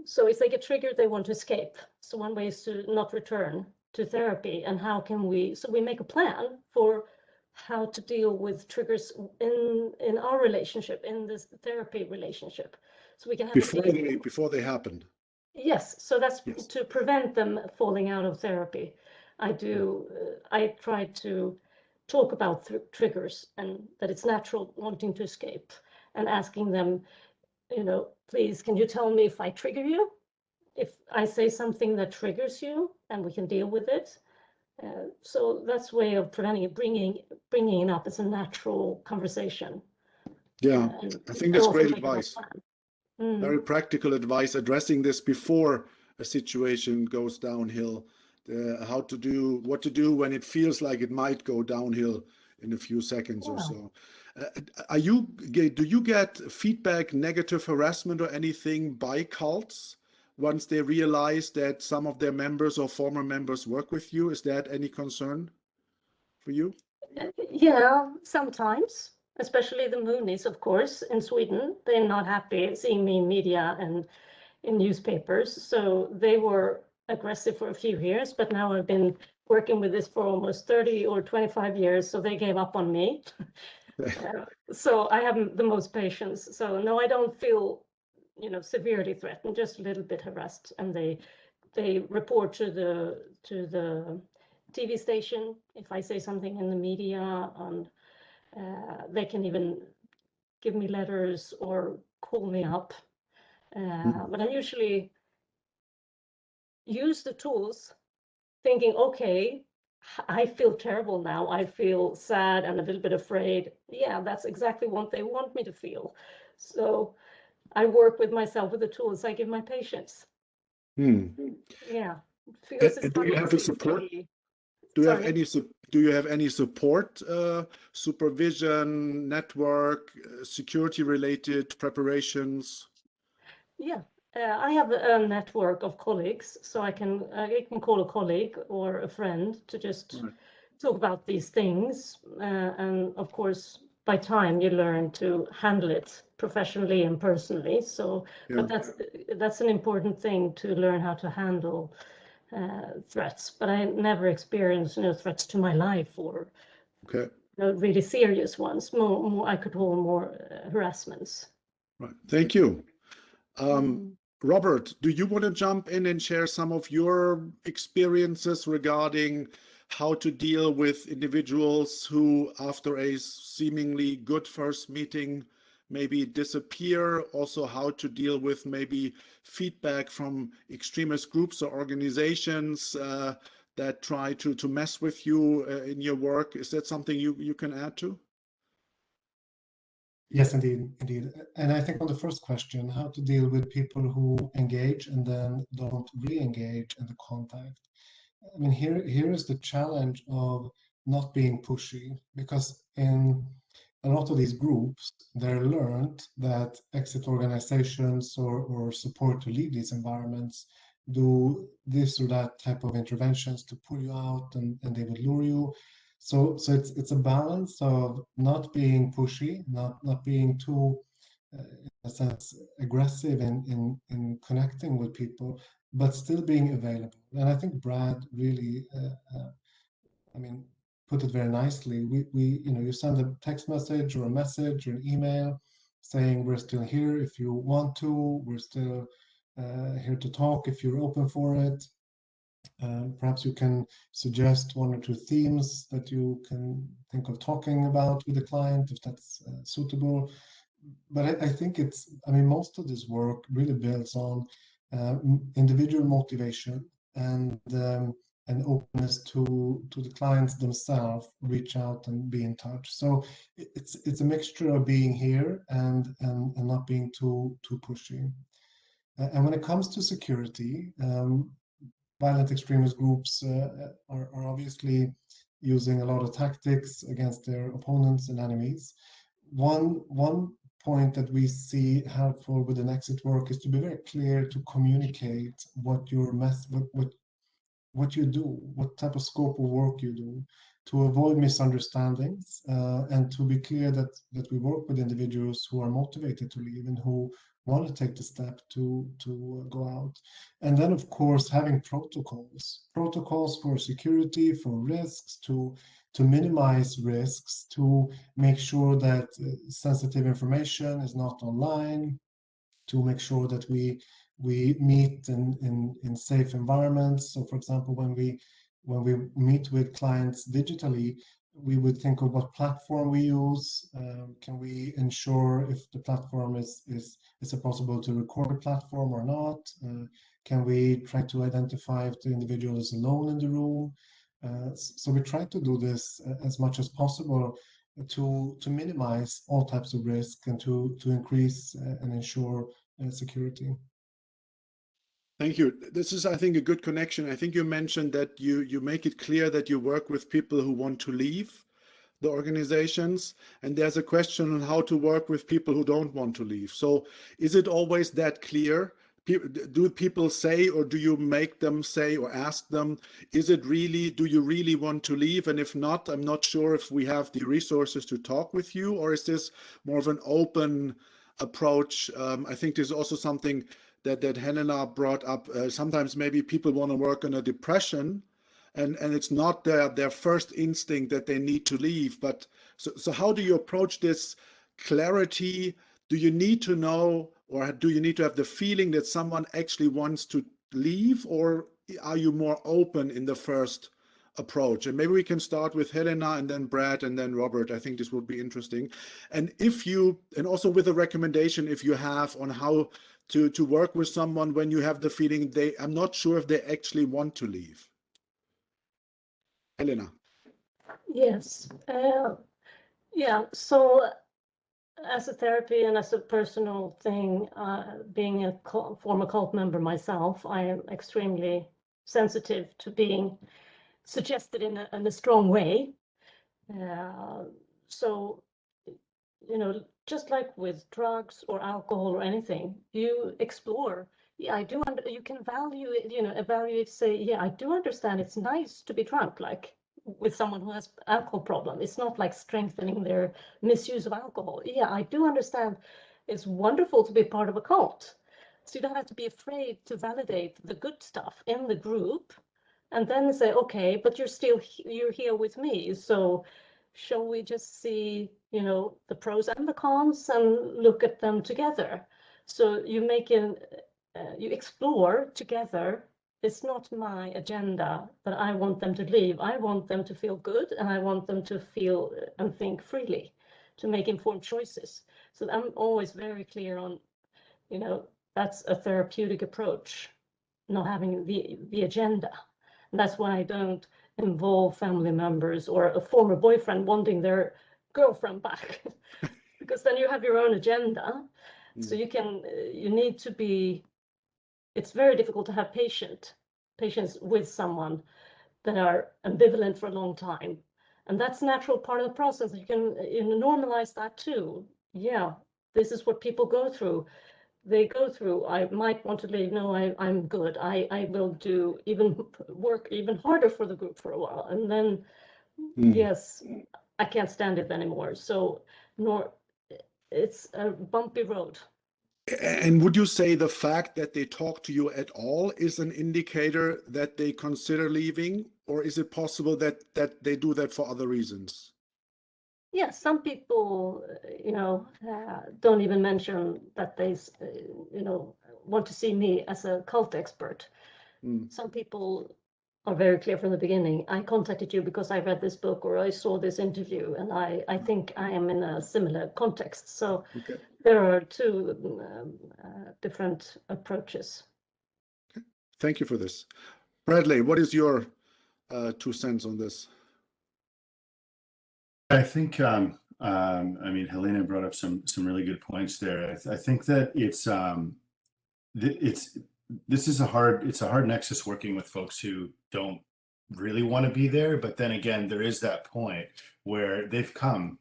So if they get triggered, they want to escape. So one way is to not return to therapy. And how can we, so we make a plan for how to deal with triggers in our relationship, in this therapy relationship. So we can have before they happen. Yes, so that's Yes. to prevent them falling out of therapy. I try to talk about triggers, and that it's natural wanting to escape, and asking them, please, can you tell me if I trigger you? If I say something that triggers you, and we can deal with it. So that's a way of preventing it, bringing it up as a natural conversation. Yeah, I think that's great advice. Very Mm. practical advice, addressing this before a situation goes downhill. What to do when it feels like it might go downhill in a few seconds or so. Do you get feedback, negative harassment or anything by cults once they realize that some of their members or former members work with you? Is that any concern for you? Yeah, sometimes, especially the Moonies, of course, in Sweden. They're not happy seeing me in media and in newspapers. So they were aggressive for a few years, but now I've been working with this for almost 30 or 25 years, so they gave up on me. So I have the most patience. So no, I don't feel, severely threatened, just a little bit harassed. And they report to the TV station if I say something in the media, and they can even give me letters or call me up. But I usually use the tools thinking, okay, I feel terrible now. I feel sad and a little bit afraid. Yeah, that's exactly what they want me to feel. So I work with myself with the tools I give my patients. Yeah. And do you have a support? Do you have any support, supervision, network, security related preparations? Yeah, I have a network of colleagues, so I can call a colleague or a friend to just talk about these things. And of course, by time you learn to handle it professionally and personally. So, but that's an important thing, to learn how to handle threats. But I never experienced threats to my life, or really serious ones. More I could call more harassments. Right. Thank you. Robert, do you want to jump in and share some of your experiences regarding how to deal with individuals who, after a seemingly good first meeting, maybe disappear? Also, how to deal with maybe feedback from extremist groups or organizations that try to mess with you in your work? Is that something you can add to? Yes, indeed. And I think on the first question, how to deal with people who engage and then don't re-engage in the contact. I mean, here is the challenge of not being pushy, because in a lot of these groups, they're learned that exit organizations or support to leave these environments do this or that type of interventions to pull you out, and they would lure you. So it's a balance of not being pushy, not being too, in a sense, aggressive in connecting with people, but still being available. And I think Brad really, put it very nicely. You send a text message or a message or an email saying we're still here if you want to. We're still here to talk if you're open for it. Perhaps you can suggest one or two themes that you can think of talking about with the client, if that's suitable. But I think most of this work really builds on individual motivation and and openness to the clients themselves reach out and be in touch. So it's a mixture of being here and not being too pushy. And when it comes to security, violent extremist groups are obviously using a lot of tactics against their opponents and enemies. One point that we see helpful with an exit work is to be very clear to communicate what your what you do, what type of scope of work you do, to avoid misunderstandings, and to be clear that we work with individuals who are motivated to leave and who want to take the step to go out. And then, of course, having protocols for security, for risks, to minimize risks, to make sure that sensitive information is not online, to make sure that we meet in safe environments. So, for example, when we meet with clients digitally, we would think of what platform we use. Can we ensure if the platform is it possible to record a platform or not? Can we try to identify if the individual is alone in the room? So we try to do this as much as possible to minimize all types of risk and to increase and ensure security. Thank you. This is, I think, a good connection. I think you mentioned that you make it clear that you work with people who want to leave the organizations, and there's a question on how to work with people who don't want to leave. So is it always that clear? Do people say, or do you make them say or ask them, do you really want to leave? And if not, I'm not sure if we have the resources to talk with you, or is this more of an open approach? I think there's also something that Helena brought up. Sometimes maybe people want to work on a depression, and it's not their first instinct that they need to leave. But so how do you approach this clarity? Do you need to know, or do you need to have the feeling that someone actually wants to leave, or are you more open in the first approach? And maybe we can start with Helena and then Brad and then Robert. I think this would be interesting. And also with a recommendation, if you have, on how to work with someone when you have the feeling I'm not sure if they actually want to leave. Helena. Yes. Yeah. So as a therapy and as a personal thing, being a former cult member myself, I am extremely sensitive to being suggested in a strong way. So, just like with drugs or alcohol or anything, you explore. Yeah, I do. You can evaluate, say, yeah, I do understand it's nice to be drunk, like with someone who has alcohol problem. It's not like strengthening their misuse of alcohol. Yeah, I do understand it's wonderful to be part of a cult. So you don't have to be afraid to validate the good stuff in the group, and then say, okay, but you're here with me. So shall we just see, the pros and the cons and look at them together? So you explore together. It's not my agenda that I want them to leave. I want them to feel good, and I want them to feel and think freely, to make informed choices. So I'm always very clear on, that's a therapeutic approach, not having the agenda. And that's why I don't involve family members or a former boyfriend wanting their girlfriend back, because then you have your own agenda. So you need to be, it's very difficult to have patience with someone that are ambivalent for a long time. And that's a natural part of the process. You can normalize that too. Yeah, this is what people go through. They go through, I might want to leave. No, I'm good. I will work even harder for the group for a while. And then, yes, I can't stand it anymore. So it's a bumpy road. And would you say the fact that they talk to you at all is an indicator that they consider leaving, or is it possible that they do that for other reasons? Yeah, some people, don't even mention that they, want to see me as a cult expert. Some people are very clear from the beginning. I contacted you because I read this book or I saw this interview, and I think I am in a similar context. So there are two different approaches. Okay. Thank you for this. Bradley, what is your 2 cents on this? I think, I mean, Helena brought up some really good points there. I think that this is a hard nexus working with folks who don't really want to be there, but then again, there is that point where they've come,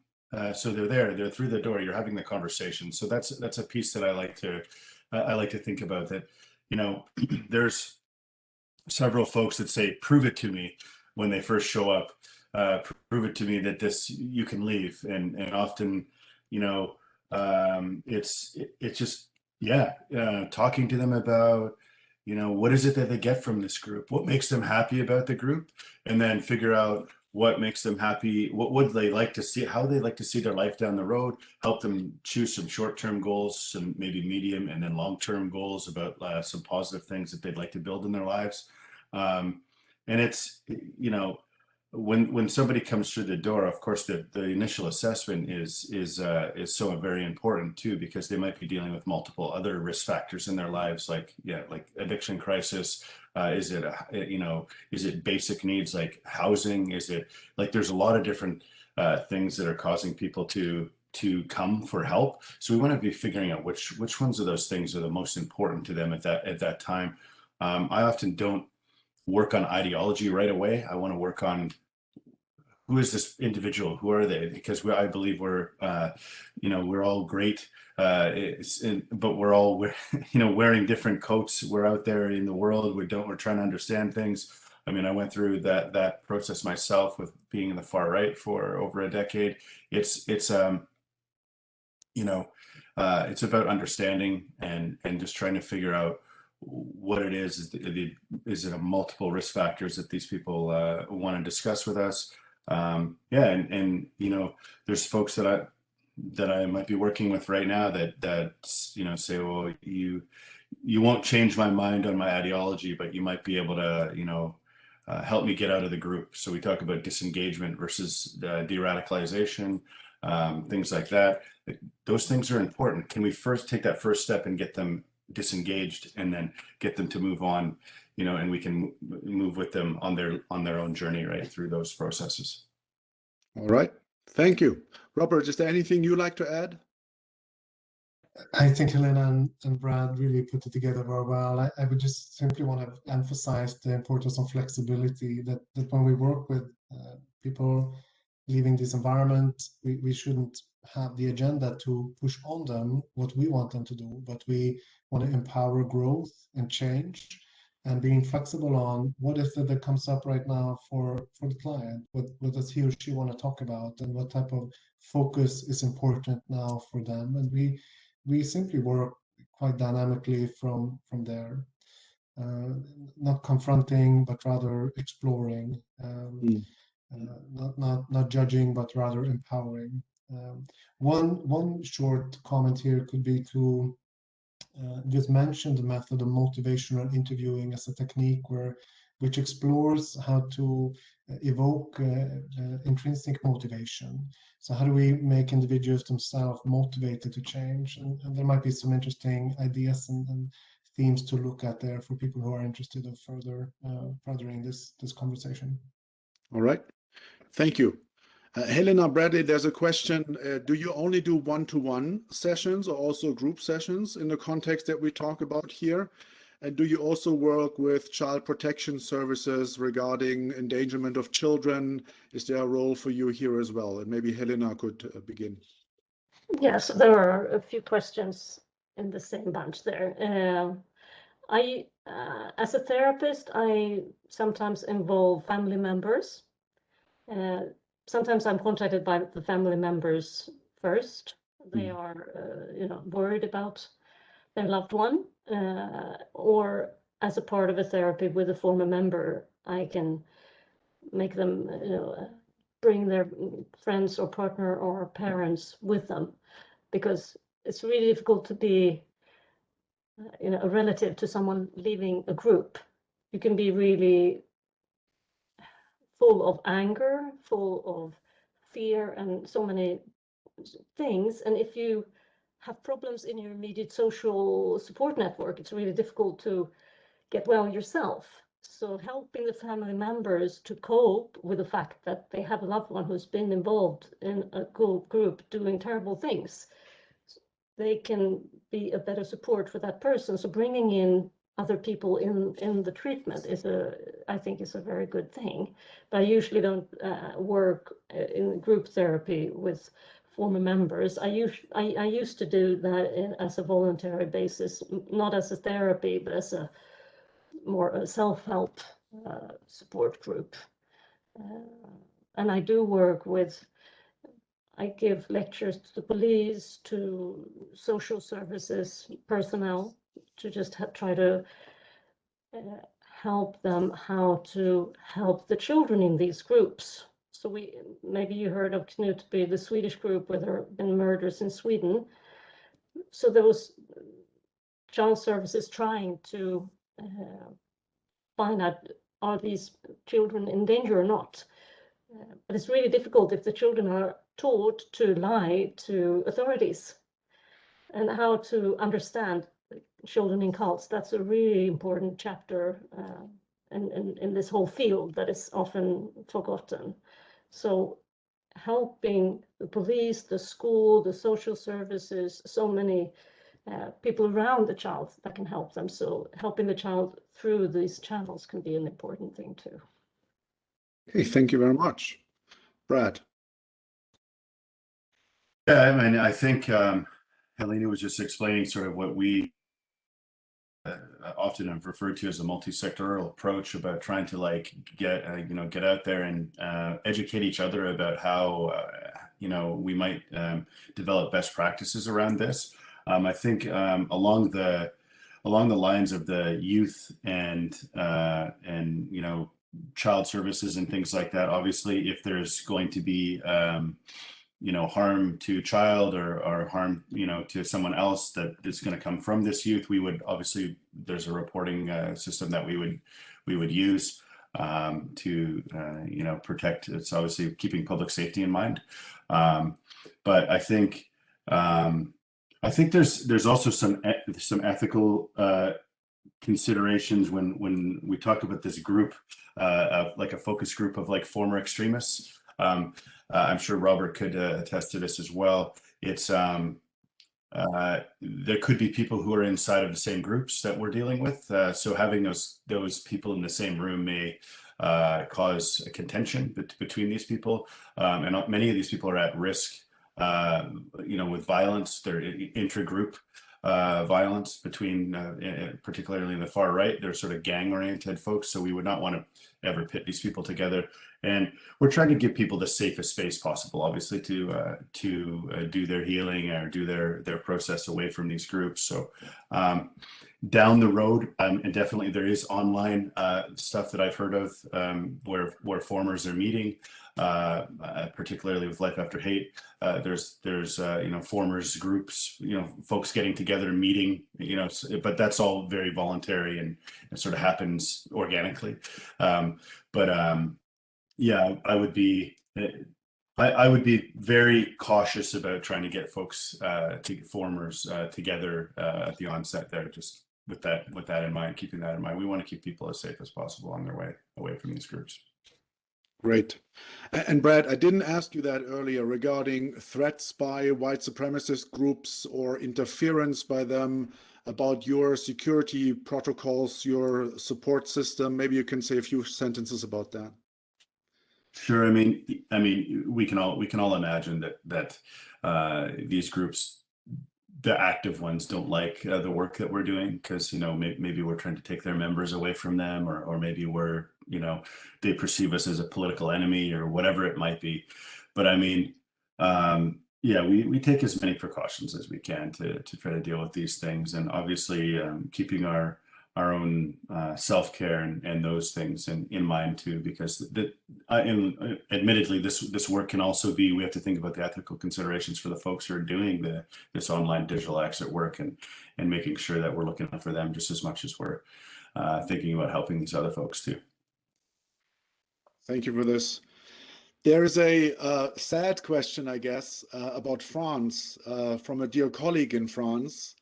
so they're through the door. You're having the conversation, so that's a piece that I like to think about. That, you know, there's several folks that say, "Prove it to me," when they first show up. Prove it to me that you can leave, and often, you know, it's just, yeah, talking to them about, you know, what is it that they get from this group, what makes them happy about the group, and then figure out what makes them happy, what would they like to see, how they like to see their life down the road, help them choose some short-term goals, some maybe medium and then long-term goals about some positive things that they'd like to build in their lives. And it's, you know, when somebody comes through the door, of course, the initial assessment is so very important too, because they might be dealing with multiple other risk factors in their lives, like addiction crisis. Is it basic needs like housing? Is it like there's a lot of different things that are causing people to come for help. So we want to be figuring out which ones of those things are the most important to them at that time. I often don't work on ideology right away. I want to work on who is this individual? Who are they? Because I believe we're all great, but we're all wearing different coats. We're out there in the world. We're trying to understand things. I mean, I went through that process myself with being in the far right for over a decade. It's about understanding and just trying to figure out what it is. Is it a multiple risk factors that these people want to discuss with us? And you know, there's folks that I might be working with right now that say, well, you won't change my mind on my ideology, but you might be able to help me get out of the group. So we talk about disengagement versus de-radicalization, things like that. Those things are important. Can we first take that first step and get them disengaged, and then get them to move on, and we can move with them on their own journey right through those processes. All right, thank you. Robert, is there anything you'd like to add? I think Helena and Brad really put it together very well. I would just simply want to emphasize the importance of flexibility, that when we work with people leaving this environment, we shouldn't have the agenda to push on them what we want them to do, but we want to empower growth and change, and being flexible on what is it that comes up right now for the client, what does he or she want to talk about, and what type of focus is important now for them. And we simply work quite dynamically from there, not confronting, but rather exploring, not judging, but rather empowering. One short comment here could be to just mention the method of motivational interviewing as a technique which explores how to evoke intrinsic motivation. So how do we make individuals themselves motivated to change? And there might be some interesting ideas and themes to look at there for people who are interested in furthering this conversation. All right, thank you. Helena, Bradley, there's a question. Do you only do one-to-one sessions or also group sessions in the context that we talk about here? And do you also work with child protection services regarding endangerment of children? Is there a role for you here as well? And maybe Helena could begin. Yes, there are a few questions in the same bunch there. As a therapist, I sometimes involve family members. Sometimes I'm contacted by the family members first. They are, worried about their loved one, or as a part of a therapy with a former member, I can make them, bring their friends or partner or parents with them, because it's really difficult to be, a relative to someone leaving a group. You can be really full of anger, full of fear, and so many things. And if you have problems in your immediate social support network, it's really difficult to get well yourself. So helping the family members to cope with the fact that they have a loved one who's been involved in a group doing terrible things, they can be a better support for that person. So bringing in other people in the treatment is I think is a very good thing. But I usually don't work in group therapy with former members. I used to do that as a voluntary basis, not as a therapy, but as a more self-help support group. And I do work with, I give lectures to the police, to social services personnel, to just try to help them how to help the children in these groups. So maybe you heard of Knutby, the Swedish group where there have been murders in Sweden. So there was child services trying to find out, are these children in danger or not? But it's really difficult if the children are taught to lie to authorities, and how to understand children in cults. That's a really important chapter in this whole field that is often forgotten. So helping the police, the school, the social services, so many people around the child that can help them. So helping the child through these channels can be an important thing too. Okay, thank you very much. Brad. Yeah, I mean, I think Helena was just explaining sort of what we often have referred to as a multi-sectoral approach, about trying to like get out there and educate each other about how we might develop best practices around this. I think along the lines of the youth and child services and things like that. Obviously, if there's going to be harm to child or harm to someone else that is going to come from this youth, we would obviously, there's a reporting system that we would use to protect. It's obviously keeping public safety in mind, but I think there's also some ethical considerations when we talk about this group, like a focus group of like former extremists. I'm sure Robert could attest to this as well. It's there could be people who are inside of the same groups that we're dealing with. So having those people in the same room may cause a contention between these people, and many of these people are at risk. With violence, they're intra-group violence between, particularly in the far right. They're sort of gang-oriented folks, so we would not want to ever pit these people together. And we're trying to give people the safest space possible, obviously, to do their healing or do their process away from these groups. So down the road, and definitely there is online stuff that I've heard of where formers are meeting, particularly with Life After Hate. There's formers groups, folks getting together, meeting, but that's all very voluntary and it sort of happens organically. Yeah, I would be very cautious about trying to get folks formers together at the onset there, just with that in mind, keeping that in mind. We want to keep people as safe as possible on their way away from these groups. Great. And Brad, I didn't ask you that earlier regarding threats by white supremacist groups or interference by them about your security protocols, your support system. Maybe you can say a few sentences about that. Sure. I mean, we can all imagine that these groups, the active ones, don't like the work that we're doing because maybe we're trying to take their members away from them, or maybe we're they perceive us as a political enemy or whatever it might be. But I mean, yeah, we take as many precautions as we can to try to deal with these things, and obviously keeping our own self-care and those things in mind too, because admittedly this work can also be, we have to think about the ethical considerations for the folks who are doing this online digital exit work, and making sure that we're looking out for them just as much as we're thinking about helping these other folks too. Thank you for this. There is a sad question, I guess, about France from a dear colleague in France.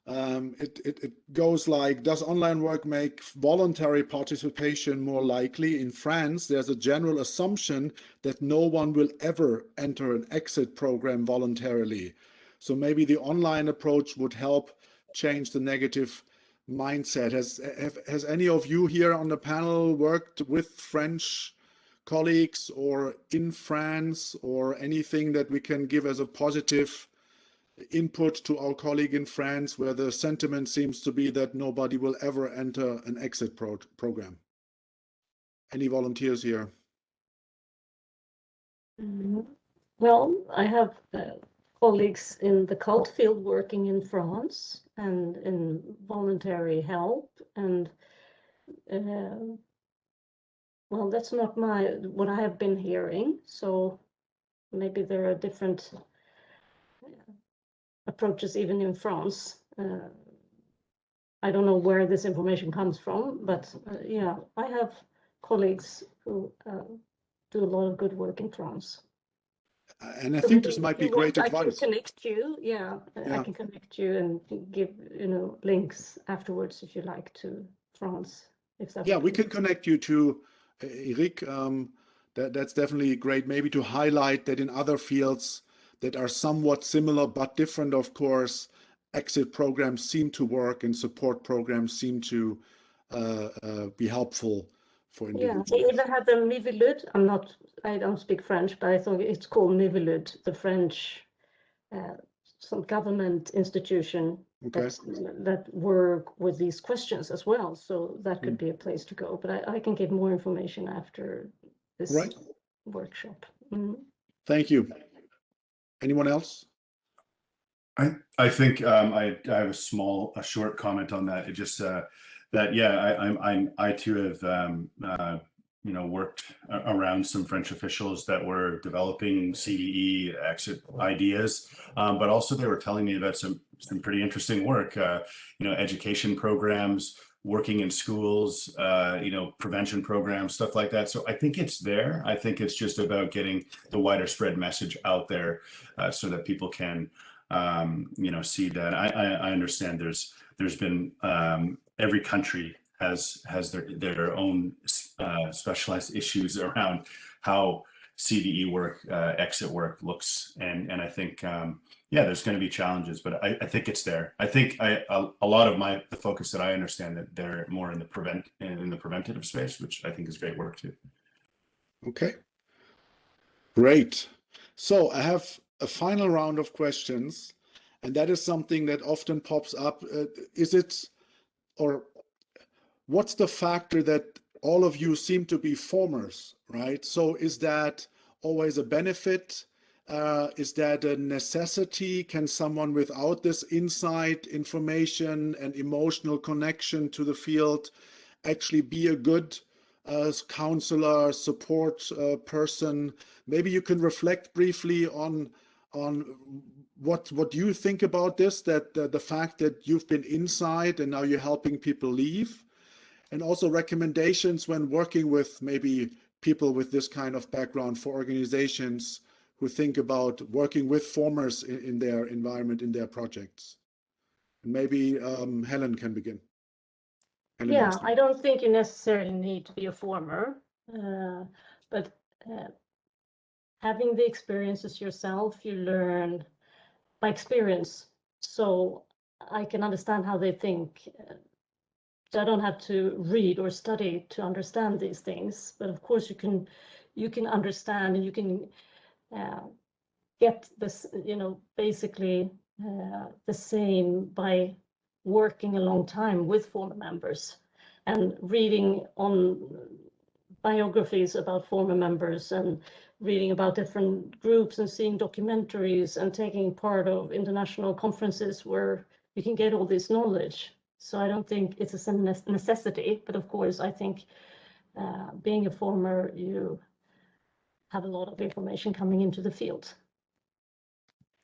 It goes like, does online work make voluntary participation more likely? In France, there's a general assumption that no one will ever enter an exit program voluntarily. So maybe the online approach would help change the negative mindset. Has any of you here on the panel worked with French colleagues or in France, or anything that we can give as a positive input to our colleague in France, where the sentiment seems to be that nobody will ever enter an exit program? Any volunteers here? Well, I have colleagues in the cult field working in France and in voluntary help, and well, that's not what I have been hearing. So maybe there are different approaches even in France. I don't know where this information comes from, but yeah, I have colleagues who do a lot of good work in France. And I think this might be great advice. I can connect you. Yeah, I can connect you and give links afterwards if you like to France. If that's we can connect you to Eric. That's definitely great. Maybe to highlight that in other fields that are somewhat similar but different, of course, exit programs seem to work and support programs seem to be helpful for individuals. Yeah, they even have the Mivilude. I don't speak French, but I think it's called Mivilude, the French, some government institution that work with these questions as well. So that could be a place to go. But I can give more information after this workshop. Thank you. Anyone else? I think I have a short comment on that. It just that I too have worked around some French officials that were developing CDE exit ideas, but also they were telling me about some pretty interesting work, education programs, working in schools, prevention programs, stuff like that. So I think it's there. I think it's just about getting the wider spread message out there so that people can see that. I understand there's been every country has their own specialized issues around how CDE work, exit work looks, and I think there's going to be challenges, but I think it's there. I think a lot of the focus that I understand that they're more in the preventative space, which I think is great work too. Okay, great. So I have a final round of questions, and that is something that often pops up. What's the factor that all of you seem to be formers, right? So is that always a benefit? Is that a necessity? Can someone without this insight, information, and emotional connection to the field actually be a good counselor, support person? Maybe you can reflect briefly on what you think about this, that the fact that you've been inside and now you're helping people leave, and also recommendations when working with maybe people with this kind of background for organizations who think about working with formers in their environment, in their projects. And maybe Helen can begin. Yeah, I don't think you necessarily need to be a former, but having the experiences yourself, you learn by experience. So I can understand how they think. So I don't have to read or study to understand these things, but of course you can understand, and you can get this, basically the same by working a long time with former members and reading on biographies about former members and reading about different groups and seeing documentaries and taking part of international conferences where you can get all this knowledge. So I don't think it's a necessity, but of course I think being a former, you have a lot of information coming into the field.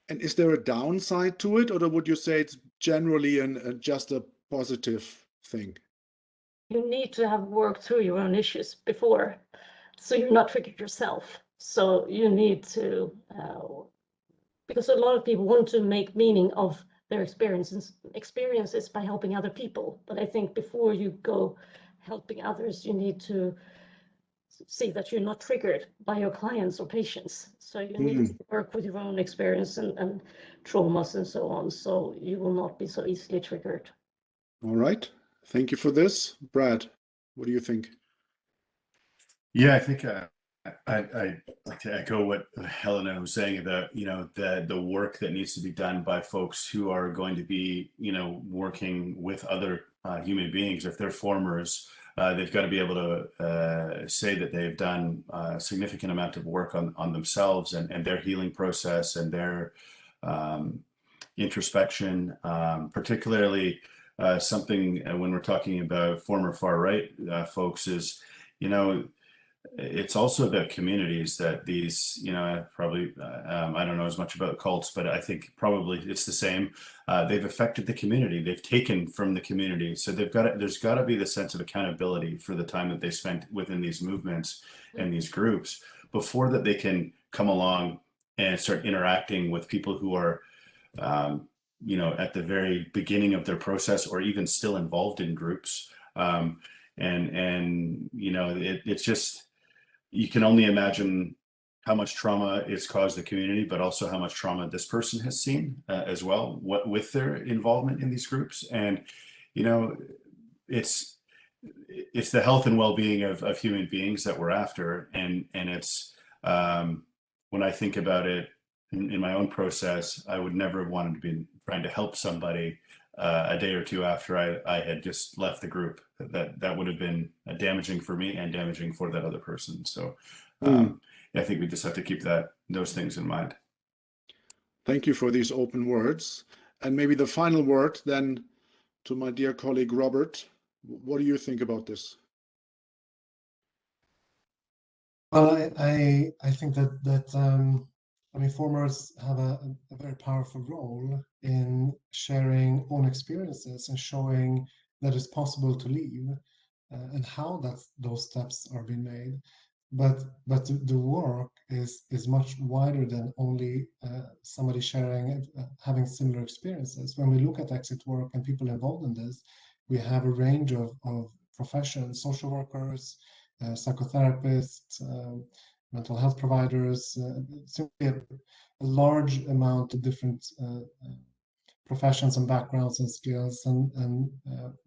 And is there a downside to it, or would you say it's generally just a positive thing? You need to have worked through your own issues before, so you're not triggered yourself. So you need to, because a lot of people want to make meaning of their experiences by helping other people. But I think before you go helping others, you need to see that you're not triggered by your clients or patients. So you need to work with your own experience and traumas and so on, so you will not be so easily triggered. All right. Thank you for this. Brad, what do you think? Yeah, I think I'd like to echo what Helena was saying about, you know, the work that needs to be done by folks who are going to be, you know, working with other human beings. If they're formers, they've got to be able to say that they've done a significant amount of work on themselves and their healing process and their introspection, particularly something when we're talking about former far right folks is, you know, it's also about communities that these, you know, probably, I don't know as much about cults, but I think probably it's the same. They've affected the community. They've taken from the community. So there's got to be the sense of accountability for the time that they spent within these movements and these groups before that they can come along and start interacting with people who are, you know, at the very beginning of their process or even still involved in groups. And you know, it's just, you can only imagine how much trauma it's caused the community, but also how much trauma this person has seen as well, what with their involvement in these groups. And, you know, it's the health and well-being of human beings that we're after. And it's, when I think about it in my own process, I would never have wanted to be trying to help somebody a day or two after I had just left the group. That would have been damaging for me and damaging for that other person. So I think we just have to keep those things in mind. Thank you for these open words. And maybe the final word then to my dear colleague Robert. What do you think about this? Well, I think that I mean, formers have a very powerful role in sharing own experiences and showing that it's possible to leave and how those steps are being made. But the work is much wider than only somebody sharing, having similar experiences. When we look at exit work and people involved in this, we have a range of professions: social workers, psychotherapists, mental health providers, simply a large amount of different professions and backgrounds and skills, and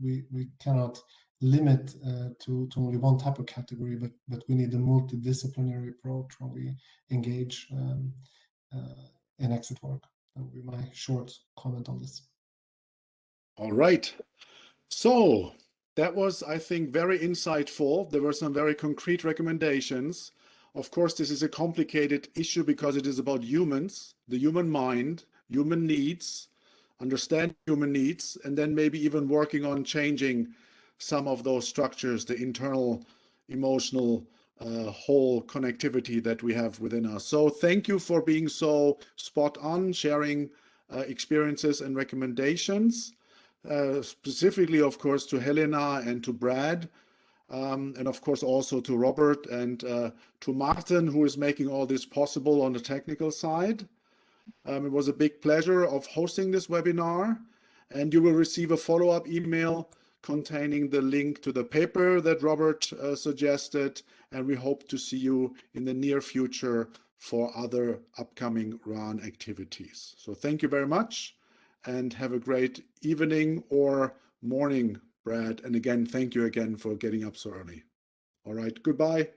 we cannot limit to only one type of category, but we need a multidisciplinary approach when we engage in exit work. That would be my short comment on this. All right. So that was, I think, very insightful. There were some very concrete recommendations. Of course, this is a complicated issue because it is about humans, the human mind, human needs, understand human needs, and then maybe even working on changing some of those structures, the internal emotional whole connectivity that we have within us. So thank you for being so spot on, sharing experiences and recommendations, specifically, of course, to Helena and to Brad, and of course also to Robert and to Martin, who is making all this possible on the technical side. It was a big pleasure of hosting this webinar, and you will receive a follow-up email containing the link to the paper that Robert suggested, and we hope to see you in the near future for other upcoming RAN activities. So thank you very much, and have a great evening or morning, Brad. And again, thank you again for getting up so early. All right, goodbye.